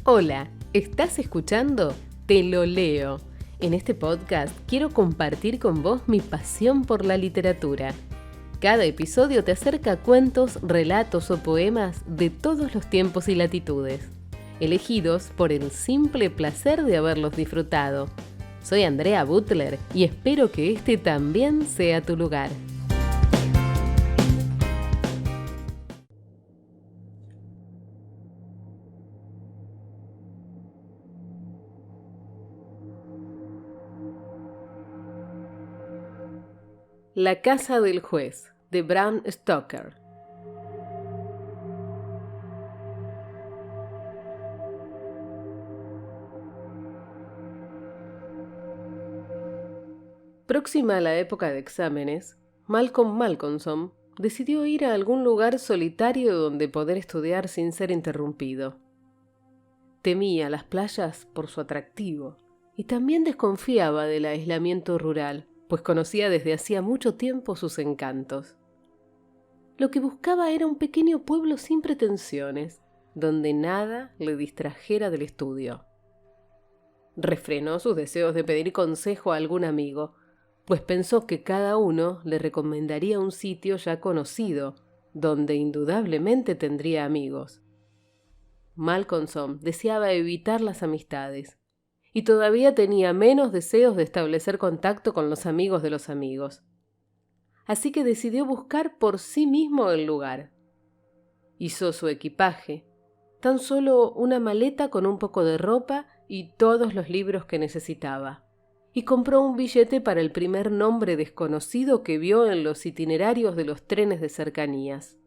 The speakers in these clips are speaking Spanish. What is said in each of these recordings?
Hola, ¿estás escuchando? Te lo leo. En este podcast quiero compartir con vos mi pasión por la literatura. Cada episodio te acerca a cuentos, relatos o poemas de todos los tiempos y latitudes, elegidos por el simple placer de haberlos disfrutado. Soy Andrea Butler y espero que este también sea tu lugar. La casa del juez, de Bram Stoker. Próxima a la época de exámenes, Malcolm Malcolmson decidió ir a algún lugar solitario donde poder estudiar sin ser interrumpido. Temía las playas por su atractivo y también desconfiaba del aislamiento rural, pues conocía desde hacía mucho tiempo sus encantos. Lo que buscaba era un pequeño pueblo sin pretensiones, donde nada le distrajera del estudio. Refrenó sus deseos de pedir consejo a algún amigo, pues pensó que cada uno le recomendaría un sitio ya conocido, donde indudablemente tendría amigos. Malcolmson deseaba evitar las amistades, y todavía tenía menos deseos de establecer contacto con los amigos de los amigos. Así que decidió buscar por sí mismo el lugar. Hizo su equipaje, tan solo una maleta con un poco de ropa y todos los libros que necesitaba, y compró un billete para el primer nombre desconocido que vio en los itinerarios de los trenes de cercanías.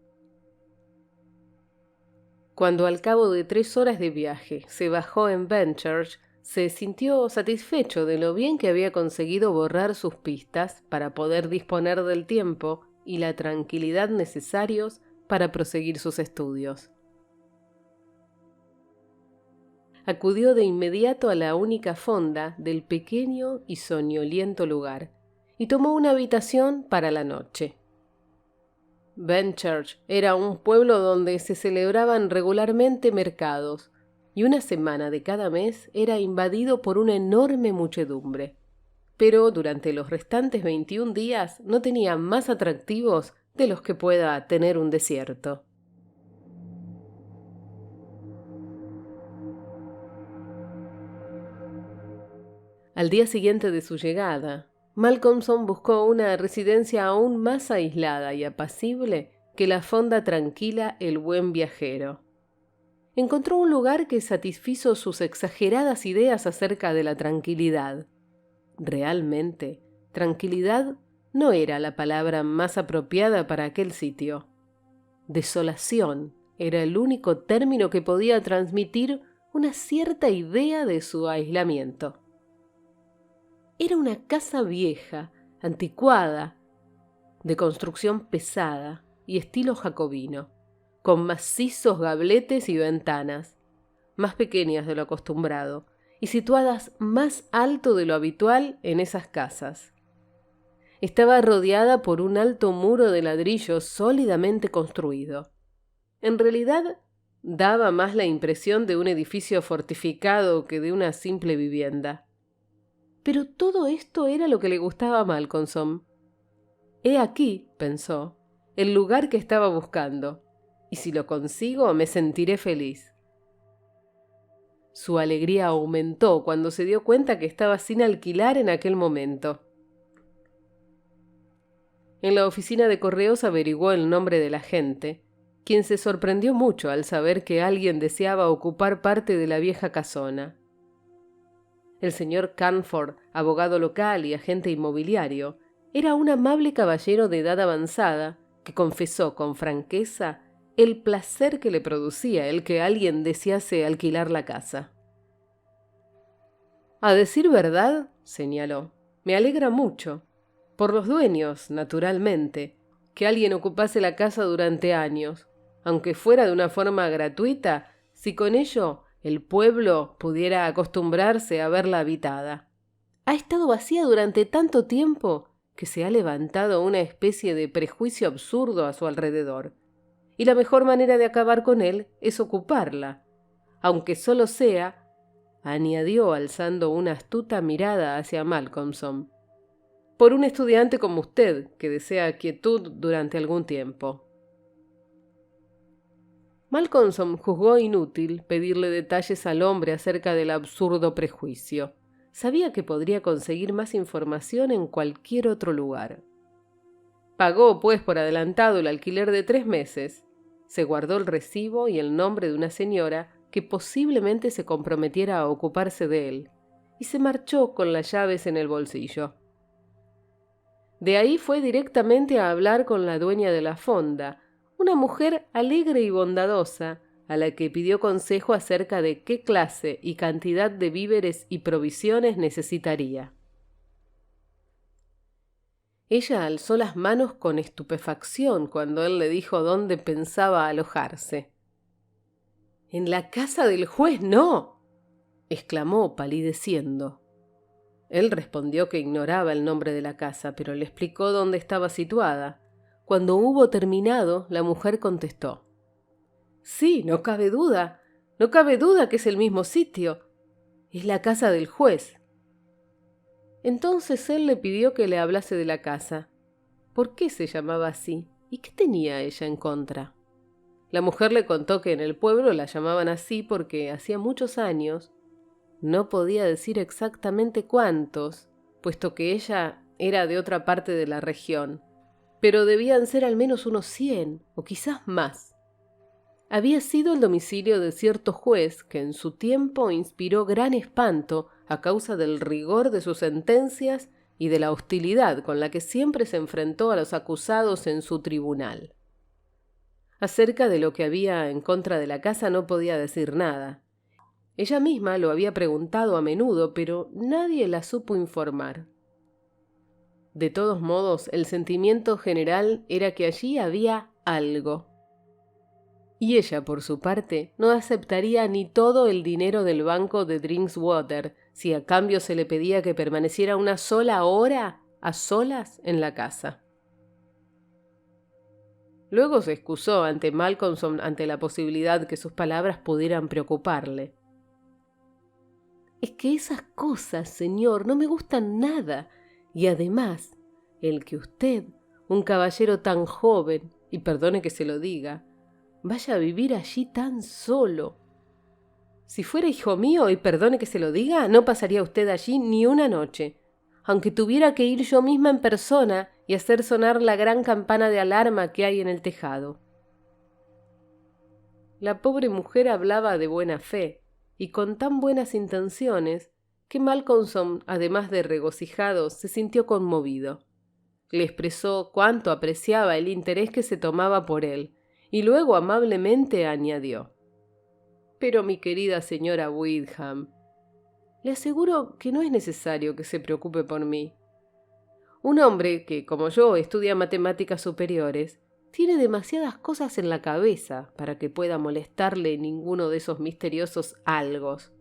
Cuando al cabo de 3 horas de viaje se bajó en Benchurch, se sintió satisfecho de lo bien que había conseguido borrar sus pistas para poder disponer del tiempo y la tranquilidad necesarios para proseguir sus estudios. Acudió de inmediato a la única fonda del pequeño y soñoliento lugar y tomó una habitación para la noche. Benchurch era un pueblo donde se celebraban regularmente mercados, y una semana de cada mes era invadido por una enorme muchedumbre. Pero durante los restantes 21 días no tenía más atractivos de los que pueda tener un desierto. Al día siguiente de su llegada, Malcolmson buscó una residencia aún más aislada y apacible que la fonda tranquila El Buen Viajero. Encontró un lugar que satisfizo sus exageradas ideas acerca de la tranquilidad. Realmente, tranquilidad no era la palabra más apropiada para aquel sitio. Desolación era el único término que podía transmitir una cierta idea de su aislamiento. Era una casa vieja, anticuada, de construcción pesada y estilo jacobino, con macizos gabletes y ventanas, más pequeñas de lo acostumbrado, y situadas más alto de lo habitual en esas casas. Estaba rodeada por un alto muro de ladrillo sólidamente construido. En realidad, daba más la impresión de un edificio fortificado que de una simple vivienda. Pero todo esto era lo que le gustaba a Malcolmson. He aquí, pensó, el lugar que estaba buscando, y si lo consigo me sentiré feliz. Su alegría aumentó cuando se dio cuenta que estaba sin alquilar en aquel momento. En la oficina de correos averiguó el nombre del agente, quien se sorprendió mucho al saber que alguien deseaba ocupar parte de la vieja casona. El señor Canford, abogado local y agente inmobiliario, era un amable caballero de edad avanzada que confesó con franqueza el placer que le producía el que alguien desease alquilar la casa. A decir verdad, señaló, me alegra mucho, por los dueños, naturalmente, que alguien ocupase la casa durante años, aunque fuera de una forma gratuita, si con ello el pueblo pudiera acostumbrarse a verla habitada. Ha estado vacía durante tanto tiempo que se ha levantado una especie de prejuicio absurdo a su alrededor, y la mejor manera de acabar con él es ocuparla, aunque solo sea, añadió alzando una astuta mirada hacia Malcolmson, por un estudiante como usted que desea quietud durante algún tiempo. Malcolmson juzgó inútil pedirle detalles al hombre acerca del absurdo prejuicio. Sabía que podría conseguir más información en cualquier otro lugar. Pagó, pues, por adelantado el alquiler de 3 meses. Se guardó el recibo y el nombre de una señora que posiblemente se comprometiera a ocuparse de él, y se marchó con las llaves en el bolsillo. De ahí fue directamente a hablar con la dueña de la fonda, una mujer alegre y bondadosa, a la que pidió consejo acerca de qué clase y cantidad de víveres y provisiones necesitaría. Ella alzó las manos con estupefacción cuando él le dijo dónde pensaba alojarse. «¡En la casa del juez, no!», exclamó palideciendo. Él respondió que ignoraba el nombre de la casa, pero le explicó dónde estaba situada. Cuando hubo terminado, la mujer contestó: «Sí, no cabe duda que es el mismo sitio. Es la casa del juez». Entonces él le pidió que le hablase de la casa. ¿Por qué se llamaba así? ¿Y qué tenía ella en contra? La mujer le contó que en el pueblo la llamaban así porque hacía muchos años, no podía decir exactamente cuántos, puesto que ella era de otra parte de la región, pero debían ser al menos unos 100 o quizás más. Había sido el domicilio de cierto juez que en su tiempo inspiró gran espanto a causa del rigor de sus sentencias y de la hostilidad con la que siempre se enfrentó a los acusados en su tribunal. Acerca de lo que había en contra de la casa no podía decir nada. Ella misma lo había preguntado a menudo, pero nadie la supo informar. De todos modos, el sentimiento general era que allí había algo. Y ella, por su parte, no aceptaría ni todo el dinero del banco de Drinkwater si a cambio se le pedía que permaneciera una sola hora a solas en la casa. Luego se excusó ante Malcolmson ante la posibilidad que sus palabras pudieran preocuparle. «Es que esas cosas, señor, no me gustan nada. Y además, el que usted, un caballero tan joven, y perdone que se lo diga, vaya a vivir allí tan solo. Si fuera hijo mío, y perdone que se lo diga, no pasaría usted allí ni una noche, aunque tuviera que ir yo misma en persona y hacer sonar la gran campana de alarma que hay en el tejado». La pobre mujer hablaba de buena fe y con tan buenas intenciones que Malcolmson, además de regocijado, se sintió conmovido. Le expresó cuánto apreciaba el interés que se tomaba por él, y luego amablemente añadió: «Pero mi querida señora Wickham, le aseguro que no es necesario que se preocupe por mí. Un hombre que, como yo, estudia matemáticas superiores, tiene demasiadas cosas en la cabeza para que pueda molestarle ninguno de esos misteriosos algos.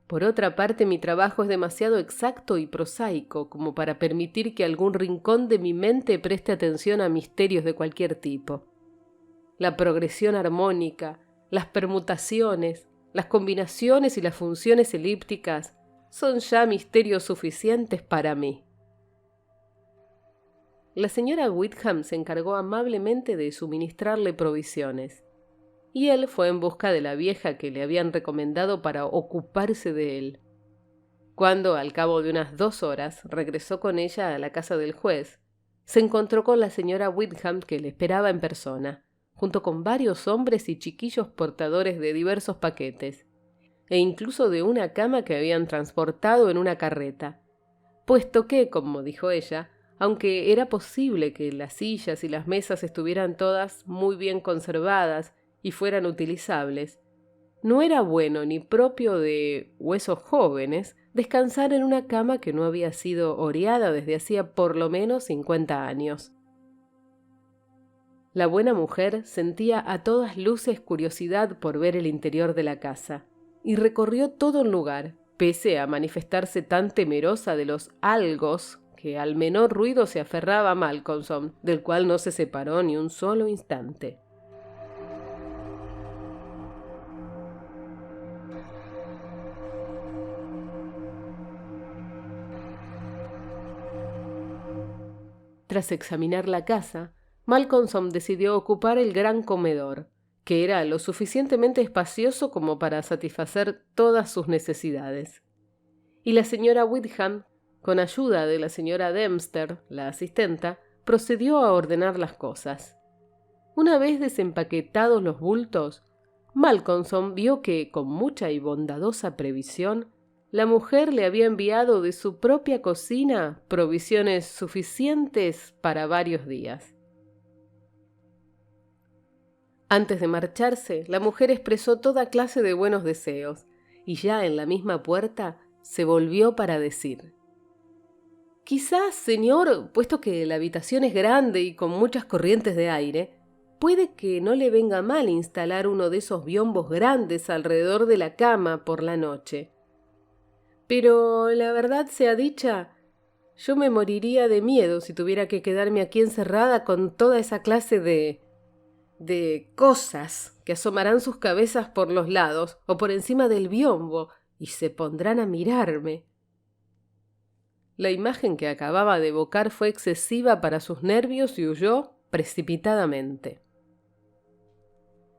Por otra parte, mi trabajo es demasiado exacto y prosaico como para permitir que algún rincón de mi mente preste atención a misterios de cualquier tipo. La progresión armónica, las permutaciones, las combinaciones y las funciones elípticas son ya misterios suficientes para mí». La señora Wickham se encargó amablemente de suministrarle provisiones, y él fue en busca de la vieja que le habían recomendado para ocuparse de él. Cuando, al cabo de unas 2 horas, regresó con ella a la casa del juez, se encontró con la señora Wickham, que le esperaba en persona, junto con varios hombres y chiquillos portadores de diversos paquetes, e incluso de una cama que habían transportado en una carreta, puesto que, como dijo ella, aunque era posible que las sillas y las mesas estuvieran todas muy bien conservadas y fueran utilizables, no era bueno ni propio de huesos jóvenes descansar en una cama que no había sido oreada desde hacía por lo menos 50 años. La buena mujer sentía a todas luces curiosidad por ver el interior de la casa, y recorrió todo el lugar, pese a manifestarse tan temerosa de los algos que al menor ruido se aferraba a Malcolmson, del cual no se separó ni un solo instante. Tras examinar la casa, Malcolmson decidió ocupar el gran comedor, que era lo suficientemente espacioso como para satisfacer todas sus necesidades. Y la señora Wickham, con ayuda de la señora Dempster, la asistenta, procedió a ordenar las cosas. Una vez desempaquetados los bultos, Malcolmson vio que, con mucha y bondadosa previsión, la mujer le había enviado de su propia cocina provisiones suficientes para varios días. Antes de marcharse, la mujer expresó toda clase de buenos deseos, y ya en la misma puerta se volvió para decir: «Quizás, señor, puesto que la habitación es grande y con muchas corrientes de aire, puede que no le venga mal instalar uno de esos biombos grandes alrededor de la cama por la noche. Pero, la verdad sea dicha, yo me moriría de miedo si tuviera que quedarme aquí encerrada con toda esa clase de cosas que asomarán sus cabezas por los lados o por encima del biombo y se pondrán a mirarme». La imagen que acababa de evocar fue excesiva para sus nervios y huyó precipitadamente.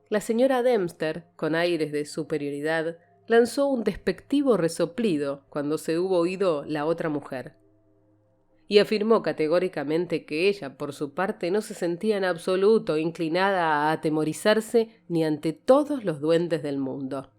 La señora Dempster, con aires de superioridad, lanzó un despectivo resoplido cuando se hubo oído la otra mujer, y afirmó categóricamente que ella, por su parte, no se sentía en absoluto inclinada a atemorizarse ni ante todos los duendes del mundo.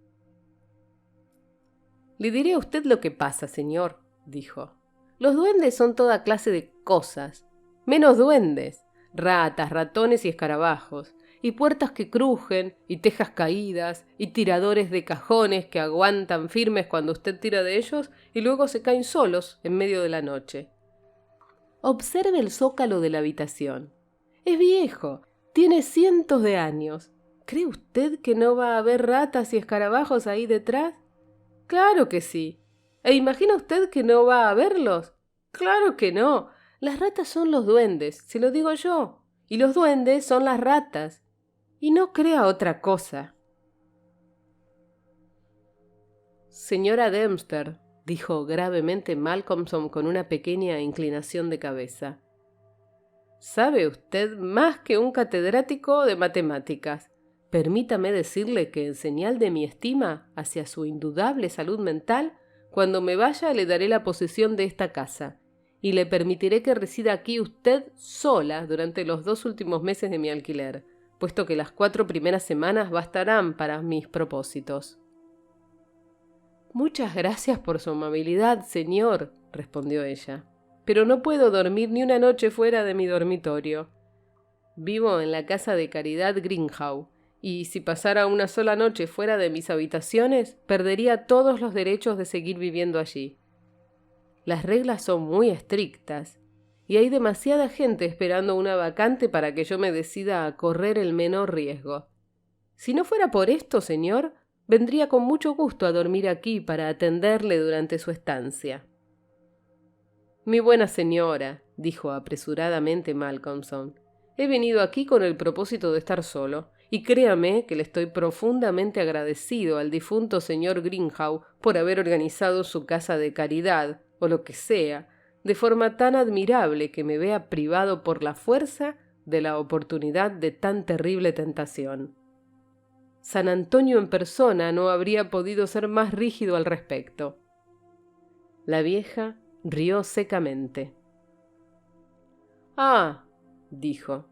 «Le diré a usted lo que pasa, señor», dijo. «Los duendes son toda clase de cosas, menos duendes, ratas, ratones y escarabajos, y puertas que crujen, y tejas caídas, y tiradores de cajones que aguantan firmes cuando usted tira de ellos y luego se caen solos en medio de la noche. Observe el zócalo de la habitación. Es viejo, tiene cientos de años. ¿Cree usted que no va a haber ratas y escarabajos ahí detrás? Claro que sí. ¿E imagina usted que no va a haberlos? Claro que no. Las ratas son los duendes, se lo digo yo, y los duendes son las ratas. Y no crea otra cosa». «Señora Dempster», dijo gravemente Malcolmson con una pequeña inclinación de cabeza, «sabe usted más que un catedrático de matemáticas. Permítame decirle que en señal de mi estima hacia su indudable salud mental, cuando me vaya le daré la posesión de esta casa, y le permitiré que resida aquí usted sola durante los 2 últimos meses de mi alquiler, puesto que las 4 primeras semanas bastarán para mis propósitos». «Muchas gracias por su amabilidad, señor», respondió ella, «pero no puedo dormir ni una noche fuera de mi dormitorio. Vivo en la casa de caridad Greenhow, y si pasara una sola noche fuera de mis habitaciones, perdería todos los derechos de seguir viviendo allí. Las reglas son muy estrictas, y hay demasiada gente esperando una vacante para que yo me decida a correr el menor riesgo. Si no fuera por esto, señor, vendría con mucho gusto a dormir aquí para atenderle durante su estancia». «Mi buena señora», dijo apresuradamente Malcolmson, «he venido aquí con el propósito de estar solo, y créame que le estoy profundamente agradecido al difunto señor Greenhow por haber organizado su casa de caridad, o lo que sea, de forma tan admirable que me vea privado por la fuerza de la oportunidad de tan terrible tentación. San Antonio en persona no habría podido ser más rígido al respecto». La vieja rió secamente. «Ah», dijo,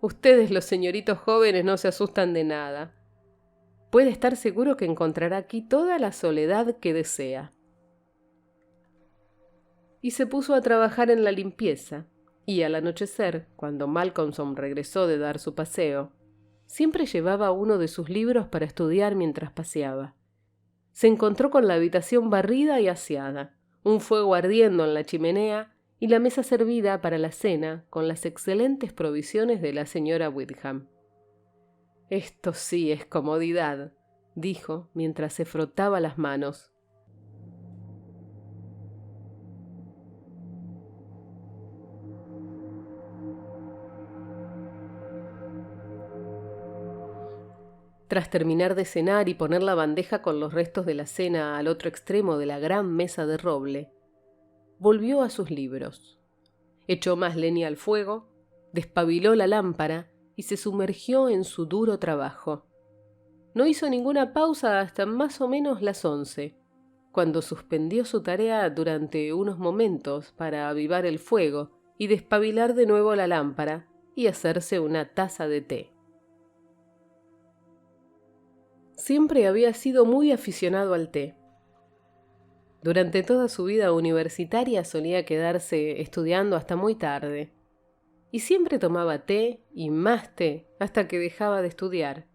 «ustedes los señoritos jóvenes no se asustan de nada. Puede estar seguro que encontrará aquí toda la soledad que desea». Y se puso a trabajar en la limpieza, y al anochecer, cuando Malcolmson regresó de dar su paseo, siempre llevaba uno de sus libros para estudiar mientras paseaba. Se encontró con la habitación barrida y aseada, un fuego ardiendo en la chimenea y la mesa servida para la cena con las excelentes provisiones de la señora Wickham. «Esto sí es comodidad», dijo mientras se frotaba las manos. Tras terminar de cenar y poner la bandeja con los restos de la cena al otro extremo de la gran mesa de roble, volvió a sus libros. echó más leña al fuego, despabiló la lámpara y se sumergió en su duro trabajo. No hizo ninguna pausa hasta más o menos las 11, cuando suspendió su tarea durante unos momentos para avivar el fuego y despabilar de nuevo la lámpara y hacerse una taza de té. Siempre había sido muy aficionado al té. Durante toda su vida universitaria solía quedarse estudiando hasta muy tarde, y siempre tomaba té y más té hasta que dejaba de estudiar.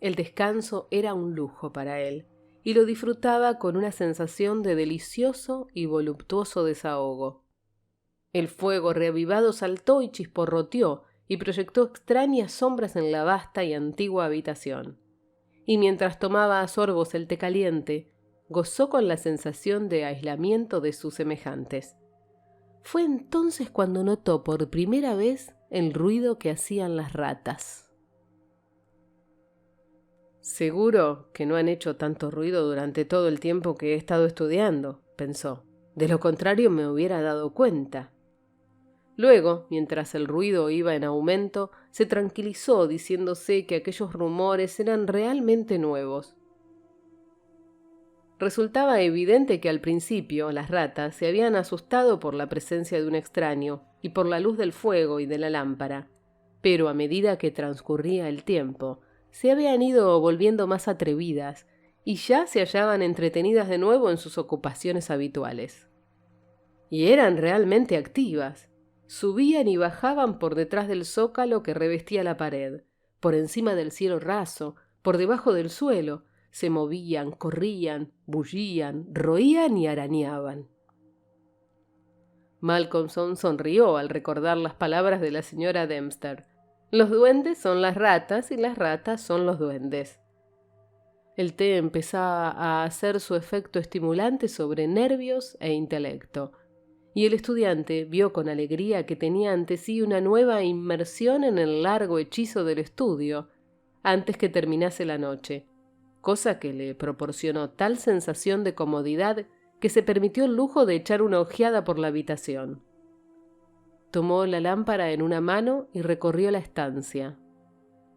El descanso era un lujo para él, y lo disfrutaba con una sensación de delicioso y voluptuoso desahogo. El fuego reavivado saltó y chisporroteó y proyectó extrañas sombras en la vasta y antigua habitación. Y mientras tomaba a sorbos el té caliente, gozó con la sensación de aislamiento de sus semejantes. Fue entonces cuando notó por primera vez el ruido que hacían las ratas. Seguro que no han hecho tanto ruido durante todo el tiempo que he estado estudiando, pensó. De lo contrario me hubiera dado cuenta. Luego, mientras el ruido iba en aumento, se tranquilizó diciéndose que aquellos rumores eran realmente nuevos. Resultaba evidente que al principio las ratas se habían asustado por la presencia de un extraño y por la luz del fuego y de la lámpara, pero a medida que transcurría el tiempo, se habían ido volviendo más atrevidas y ya se hallaban entretenidas de nuevo en sus ocupaciones habituales. Y eran realmente activas. Subían y bajaban por detrás del zócalo que revestía la pared, por encima del cielo raso, por debajo del suelo. Se movían, corrían, bullían, roían y arañaban. Malcolmson sonrió al recordar las palabras de la señora Dempster. Los duendes son las ratas y las ratas son los duendes. El té empezaba a hacer su efecto estimulante sobre nervios e intelecto, y el estudiante vio con alegría que tenía ante sí una nueva inmersión en el largo hechizo del estudio, antes que terminase la noche, cosa que le proporcionó tal sensación de comodidad que se permitió el lujo de echar una ojeada por la habitación. Tomó la lámpara en una mano y recorrió la estancia,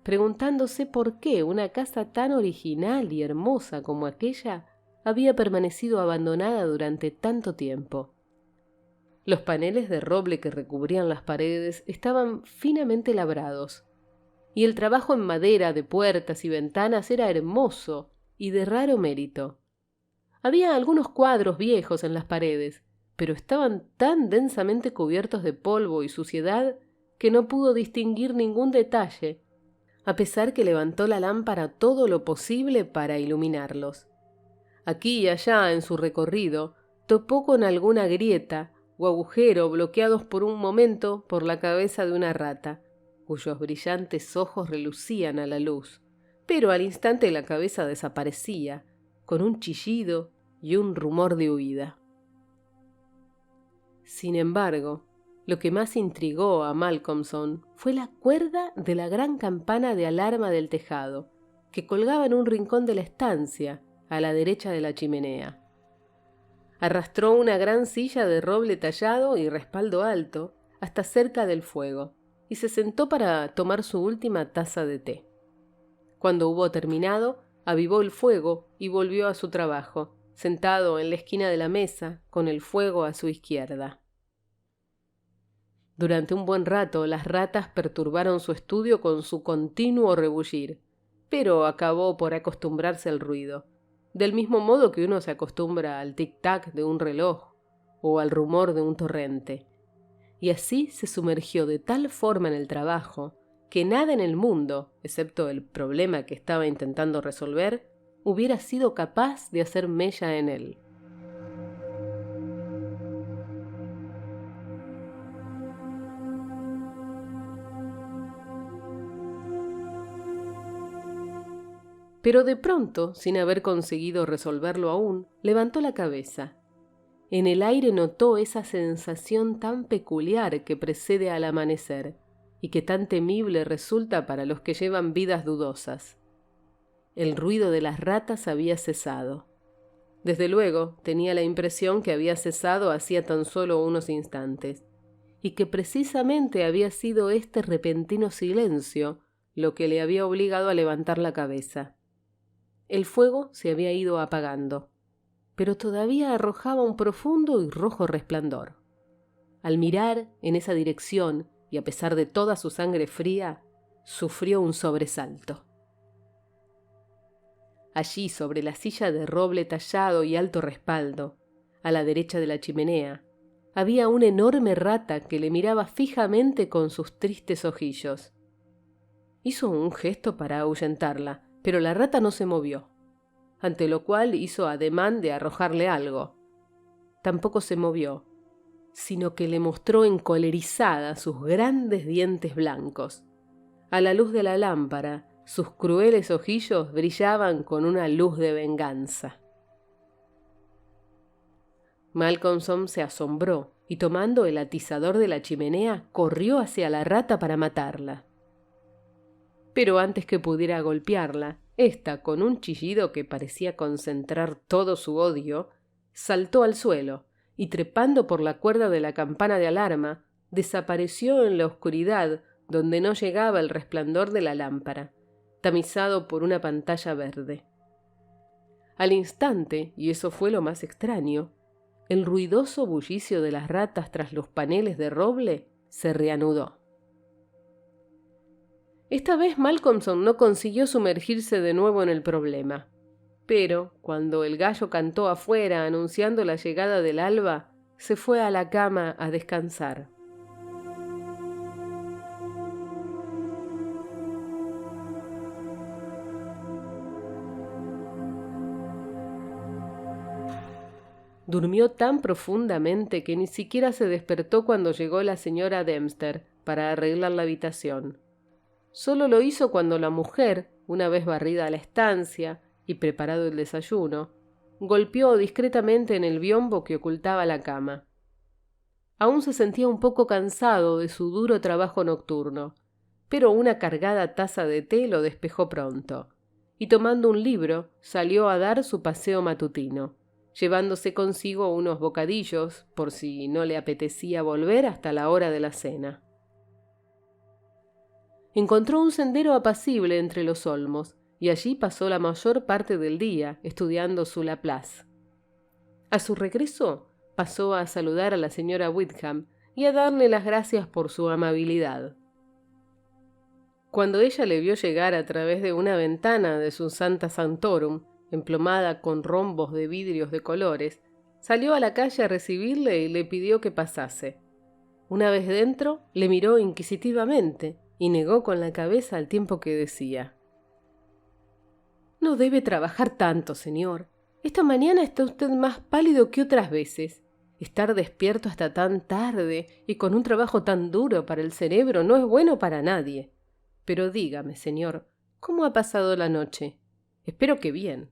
preguntándose por qué una casa tan original y hermosa como aquella había permanecido abandonada durante tanto tiempo. Los paneles de roble que recubrían las paredes estaban finamente labrados, y el trabajo en madera de puertas y ventanas era hermoso y de raro mérito. Había algunos cuadros viejos en las paredes, pero estaban tan densamente cubiertos de polvo y suciedad que no pudo distinguir ningún detalle, a pesar que levantó la lámpara todo lo posible para iluminarlos. Aquí y allá en su recorrido topó con alguna grieta o agujero bloqueados por un momento por la cabeza de una rata, cuyos brillantes ojos relucían a la luz, pero al instante la cabeza desaparecía, con un chillido y un rumor de huida. Sin embargo, lo que más intrigó a Malcolmson fue la cuerda de la gran campana de alarma del tejado, que colgaba en un rincón de la estancia, a la derecha de la chimenea. Arrastró una gran silla de roble tallado y respaldo alto hasta cerca del fuego, y se sentó para tomar su última taza de té. Cuando hubo terminado, avivó el fuego y volvió a su trabajo, sentado en la esquina de la mesa, con el fuego a su izquierda. Durante un buen rato las ratas perturbaron su estudio con su continuo rebullir, pero acabó por acostumbrarse al ruido, del mismo modo que uno se acostumbra al tic-tac de un reloj o al rumor de un torrente. Y así se sumergió de tal forma en el trabajo que nada en el mundo, excepto el problema que estaba intentando resolver, hubiera sido capaz de hacer mella en él. Pero de pronto, sin haber conseguido resolverlo aún, levantó la cabeza. En el aire notó esa sensación tan peculiar que precede al amanecer y que tan temible resulta para los que llevan vidas dudosas. El ruido de las ratas había cesado. Desde luego, tenía la impresión que había cesado hacía tan solo unos instantes, y que precisamente había sido este repentino silencio lo que le había obligado a levantar la cabeza. El fuego se había ido apagando, pero todavía arrojaba un profundo y rojo resplandor. Al mirar en esa dirección, y a pesar de toda su sangre fría, sufrió un sobresalto. Allí, sobre la silla de roble tallado y alto respaldo, a la derecha de la chimenea, había una enorme rata que le miraba fijamente con sus tristes ojillos. Hizo un gesto para ahuyentarla, pero la rata no se movió, ante lo cual hizo ademán de arrojarle algo. Tampoco se movió, sino que le mostró encolerizada sus grandes dientes blancos. A la luz de la lámpara, sus crueles ojillos brillaban con una luz de venganza. Malcolmson se asombró y, tomando el atizador de la chimenea, corrió hacia la rata para matarla. Pero antes que pudiera golpearla, ésta, con un chillido que parecía concentrar todo su odio, saltó al suelo y, trepando por la cuerda de la campana de alarma, desapareció en la oscuridad donde no llegaba el resplandor de la lámpara, tamizado por una pantalla verde. Al instante, y eso fue lo más extraño, el ruidoso bullicio de las ratas tras los paneles de roble se reanudó. Esta vez Malcolmson no consiguió sumergirse de nuevo en el problema, pero cuando el gallo cantó afuera anunciando la llegada del alba, se fue a la cama a descansar. Durmió tan profundamente que ni siquiera se despertó cuando llegó la señora Dempster para arreglar la habitación. Solo lo hizo cuando la mujer, una vez barrida la estancia y preparado el desayuno, golpeó discretamente en el biombo que ocultaba la cama. Aún se sentía un poco cansado de su duro trabajo nocturno, pero una cargada taza de té lo despejó pronto, y tomando un libro salió a dar su paseo matutino, llevándose consigo unos bocadillos por si no le apetecía volver hasta la hora de la cena. Encontró un sendero apacible entre los olmos, y allí pasó la mayor parte del día estudiando su Laplace. A su regreso, pasó a saludar a la señora Wickham y a darle las gracias por su amabilidad. Cuando ella le vio llegar a través de una ventana de su Santa Sanctorum, emplomada con rombos de vidrios de colores, salió a la calle a recibirle y le pidió que pasase. Una vez dentro, le miró inquisitivamente y negó con la cabeza al tiempo que decía: «No debe trabajar tanto, señor. Esta mañana está usted más pálido que otras veces. Estar despierto hasta tan tarde y con un trabajo tan duro para el cerebro no es bueno para nadie. Pero dígame, señor, ¿cómo ha pasado la noche? Espero que bien.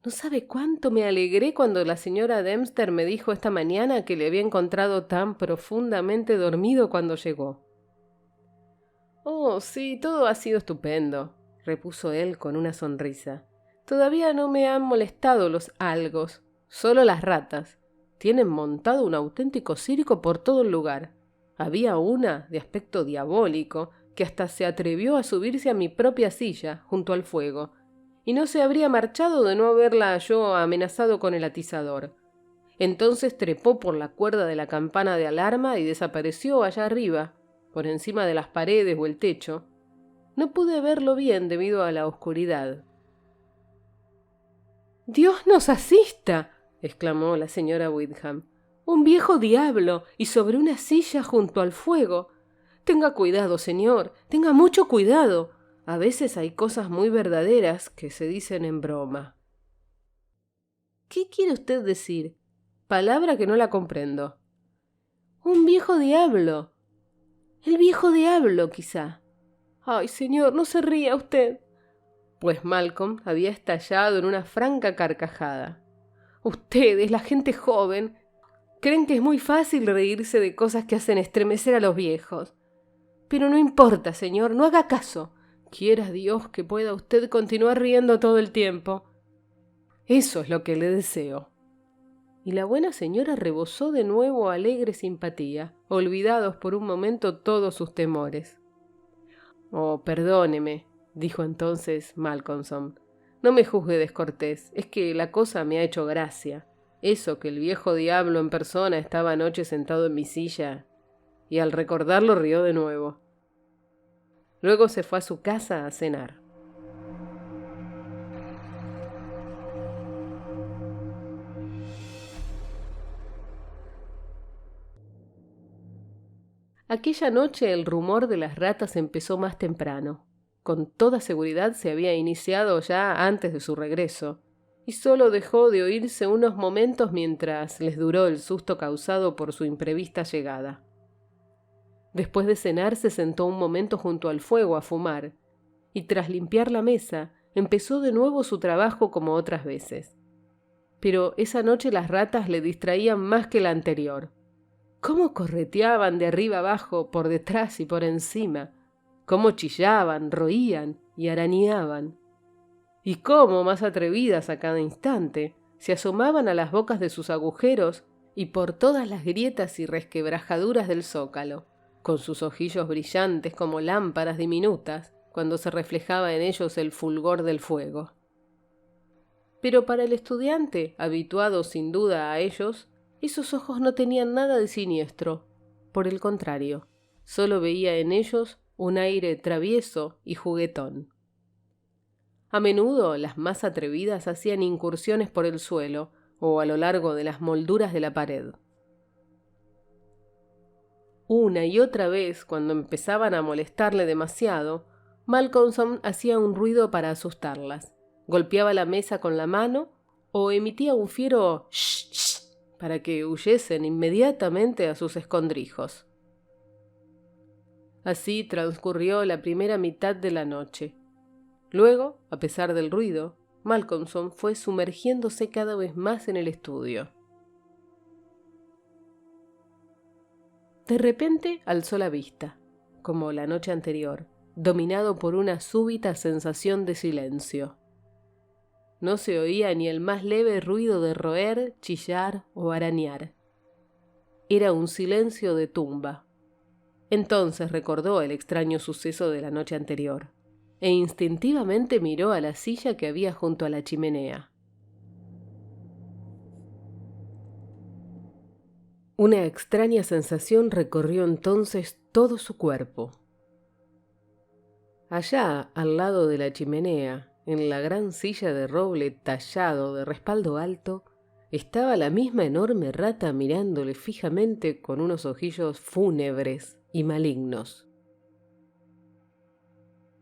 No sabe cuánto me alegré cuando la señora Dempster me dijo esta mañana que le había encontrado tan profundamente dormido cuando llegó». «Oh, sí, todo ha sido estupendo», repuso él con una sonrisa. «Todavía no me han molestado los algos, solo las ratas. Tienen montado un auténtico circo por todo el lugar. Había una de aspecto diabólico que hasta se atrevió a subirse a mi propia silla junto al fuego, y no se habría marchado de no haberla yo amenazado con el atizador. Entonces trepó por la cuerda de la campana de alarma y desapareció allá arriba, por encima de las paredes o el techo. No pude verlo bien debido a la oscuridad». «¡Dios nos asista!», exclamó la señora Wickham. «Un viejo diablo y sobre una silla junto al fuego. Tenga cuidado, señor, tenga mucho cuidado. A veces hay cosas muy verdaderas que se dicen en broma». «¿Qué quiere usted decir? Palabra que no la comprendo». «Un viejo diablo. El viejo diablo, quizá». «Ay, señor, no se ría usted». Pues Malcolm había estallado en una franca carcajada. «Ustedes, la gente joven, creen que es muy fácil reírse de cosas que hacen estremecer a los viejos. Pero no importa, señor, no haga caso. Quiera Dios que pueda usted continuar riendo todo el tiempo. Eso es lo que le deseo». y la buena señora rebosó de nuevo alegre simpatía, olvidados por un momento todos sus temores. «Oh, perdóneme», dijo entonces Malcolmson. «No me juzgue descortés, es que la cosa me ha hecho gracia. Eso que el viejo diablo en persona estaba anoche sentado en mi silla, y al recordarlo rió de nuevo». Luego se fue a su casa a cenar. Aquella noche el rumor de las ratas empezó más temprano. Con toda seguridad se había iniciado ya antes de su regreso, y solo dejó de oírse unos momentos mientras les duró el susto causado por su imprevista llegada. Después de cenar se sentó un momento junto al fuego a fumar, y tras limpiar la mesa, empezó de nuevo su trabajo como otras veces. Pero esa noche las ratas le distraían más que la anterior. Cómo correteaban de arriba abajo, por detrás y por encima, cómo chillaban, roían y arañaban. Y cómo, más atrevidas a cada instante, se asomaban a las bocas de sus agujeros y por todas las grietas y resquebrajaduras del zócalo, con sus ojillos brillantes como lámparas diminutas, cuando se reflejaba en ellos el fulgor del fuego. Pero para el estudiante, habituado sin duda a ellos, esos ojos no tenían nada de siniestro. Por el contrario, solo veía en ellos un aire travieso y juguetón. A menudo las más atrevidas hacían incursiones por el suelo o a lo largo de las molduras de la pared. Una y otra vez, cuando empezaban a molestarle demasiado, Malcolmson hacía un ruido para asustarlas, golpeaba la mesa con la mano o emitía un fiero «shh, shh», para que huyesen inmediatamente a sus escondrijos. Así transcurrió la primera mitad de la noche. Luego, a pesar del ruido, Malcolmson fue sumergiéndose cada vez más en el estudio. De repente alzó la vista, como la noche anterior, dominado por una súbita sensación de silencio. No se oía ni el más leve ruido de roer, chillar o arañar. Era un silencio de tumba. Entonces recordó el extraño suceso de la noche anterior, e instintivamente miró a la silla que había junto a la chimenea. Una extraña sensación recorrió entonces todo su cuerpo. Allá, al lado de la chimenea, en la gran silla de roble tallado de respaldo alto, estaba la misma enorme rata mirándole fijamente con unos ojillos fúnebres y malignos.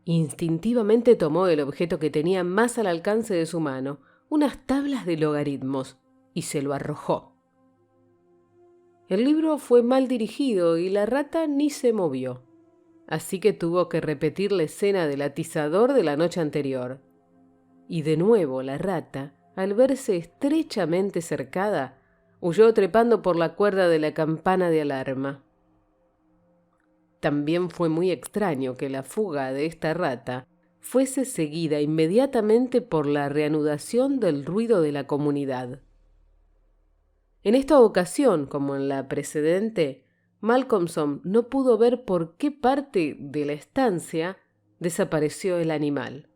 Instintivamente tomó el objeto que tenía más al alcance de su mano, unas tablas de logaritmos, y se lo arrojó. El libro fue mal dirigido y la rata ni se movió, así que tuvo que repetir la escena del atizador de la noche anterior. Y de nuevo la rata, al verse estrechamente cercada, huyó trepando por la cuerda de la campana de alarma. También fue muy extraño que la fuga de esta rata fuese seguida inmediatamente por la reanudación del ruido de la comunidad. En esta ocasión, como en la precedente, Malcolmson no pudo ver por qué parte de la estancia desapareció el animal,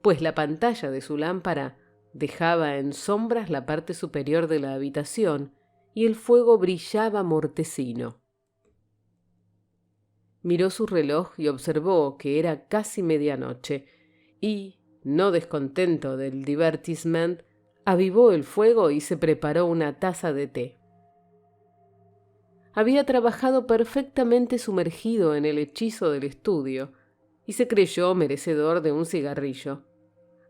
pues la pantalla de su lámpara dejaba en sombras la parte superior de la habitación y el fuego brillaba mortecino. Miró su reloj y observó que era casi medianoche y, no descontento del divertissement, avivó el fuego y se preparó una taza de té. Había trabajado perfectamente sumergido en el hechizo del estudio y se creyó merecedor de un cigarrillo.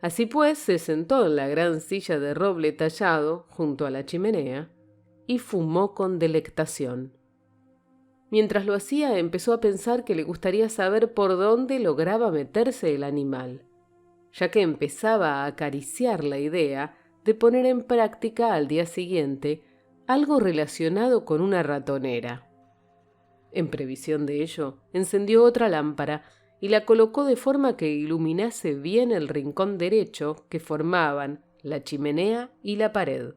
Así pues, se sentó en la gran silla de roble tallado junto a la chimenea y fumó con delectación. Mientras lo hacía, empezó a pensar que le gustaría saber por dónde lograba meterse el animal, ya que empezaba a acariciar la idea de poner en práctica al día siguiente algo relacionado con una ratonera. En previsión de ello, encendió otra lámpara y la colocó de forma que iluminase bien el rincón derecho que formaban la chimenea y la pared.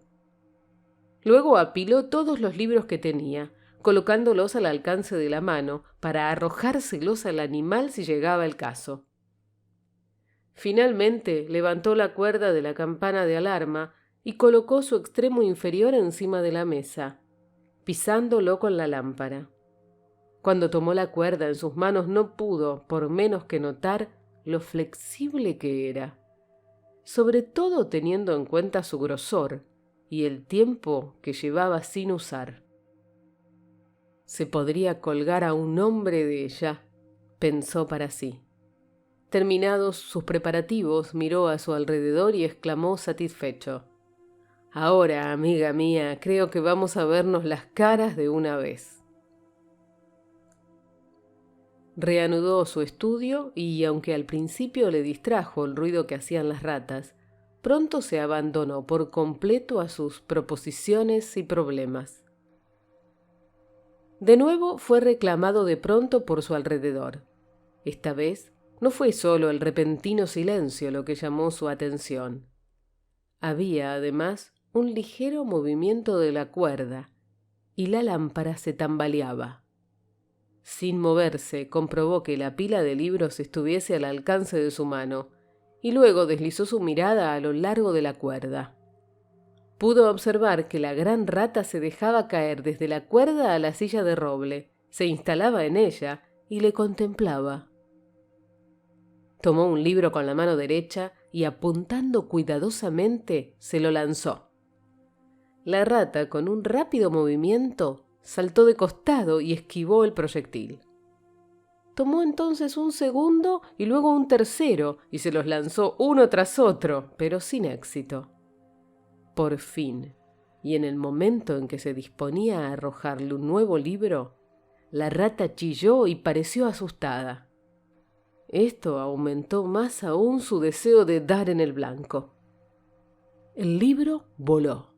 Luego apiló todos los libros que tenía, colocándolos al alcance de la mano para arrojárselos al animal si llegaba el caso. Finalmente levantó la cuerda de la campana de alarma y colocó su extremo inferior encima de la mesa, pisándolo con la lámpara. Cuando tomó la cuerda en sus manos no pudo, por menos que notar, lo flexible que era, sobre todo teniendo en cuenta su grosor y el tiempo que llevaba sin usar. Se podría colgar a un hombre de ella, pensó para sí. Terminados sus preparativos, miró a su alrededor y exclamó satisfecho: «Ahora, amiga mía, creo que vamos a vernos las caras de una vez». Reanudó su estudio y, aunque al principio le distrajo el ruido que hacían las ratas, pronto se abandonó por completo a sus proposiciones y problemas. De nuevo fue reclamado de pronto por su alrededor. Esta vez no fue solo el repentino silencio lo que llamó su atención. Había, además, un ligero movimiento de la cuerda, y la lámpara se tambaleaba. Sin moverse, comprobó que la pila de libros estuviese al alcance de su mano, y luego deslizó su mirada a lo largo de la cuerda. Pudo observar que la gran rata se dejaba caer desde la cuerda a la silla de roble, se instalaba en ella y le contemplaba. Tomó un libro con la mano derecha y, apuntando cuidadosamente, se lo lanzó. La rata, con un rápido movimiento, saltó de costado y esquivó el proyectil. Tomó entonces un segundo y luego un tercero y se los lanzó uno tras otro, pero sin éxito. Por fin, y en el momento en que se disponía a arrojarle un nuevo libro, la rata chilló y pareció asustada. Esto aumentó más aún su deseo de dar en el blanco. El libro voló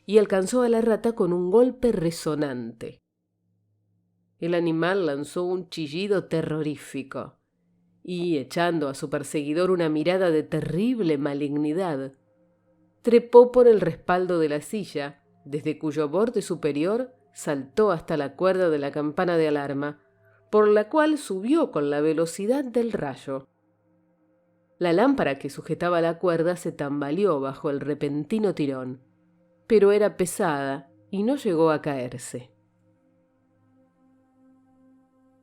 y alcanzó a la rata con un golpe resonante. El animal lanzó un chillido terrorífico y, echando a su perseguidor una mirada de terrible malignidad, trepó por el respaldo de la silla, desde cuyo borde superior saltó hasta la cuerda de la campana de alarma, por la cual subió con la velocidad del rayo. La lámpara que sujetaba la cuerda se tambaleó bajo el repentino tirón, pero era pesada y no llegó a caerse.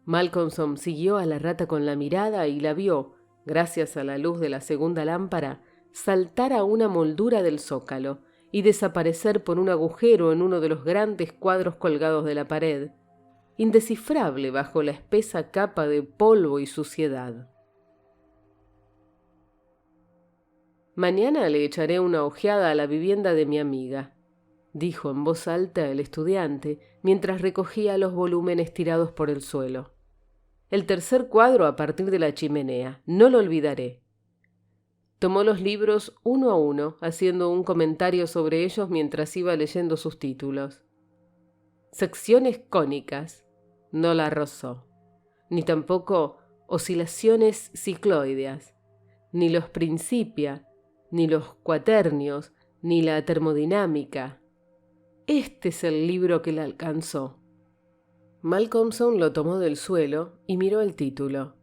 Malcolmson siguió a la rata con la mirada y la vio, gracias a la luz de la segunda lámpara, saltar a una moldura del zócalo y desaparecer por un agujero en uno de los grandes cuadros colgados de la pared, indescifrable bajo la espesa capa de polvo y suciedad. «Mañana le echaré una ojeada a la vivienda de mi amiga», dijo en voz alta el estudiante mientras recogía los volúmenes tirados por el suelo. «El tercer cuadro a partir de la chimenea, no lo olvidaré». Tomó los libros uno a uno, haciendo un comentario sobre ellos mientras iba leyendo sus títulos. Secciones cónicas, no la rozó, ni tampoco oscilaciones cicloideas, ni los Principia, ni los cuaternios, ni la termodinámica. Este es el libro que la alcanzó. Malcolmson lo tomó del suelo y miró el título,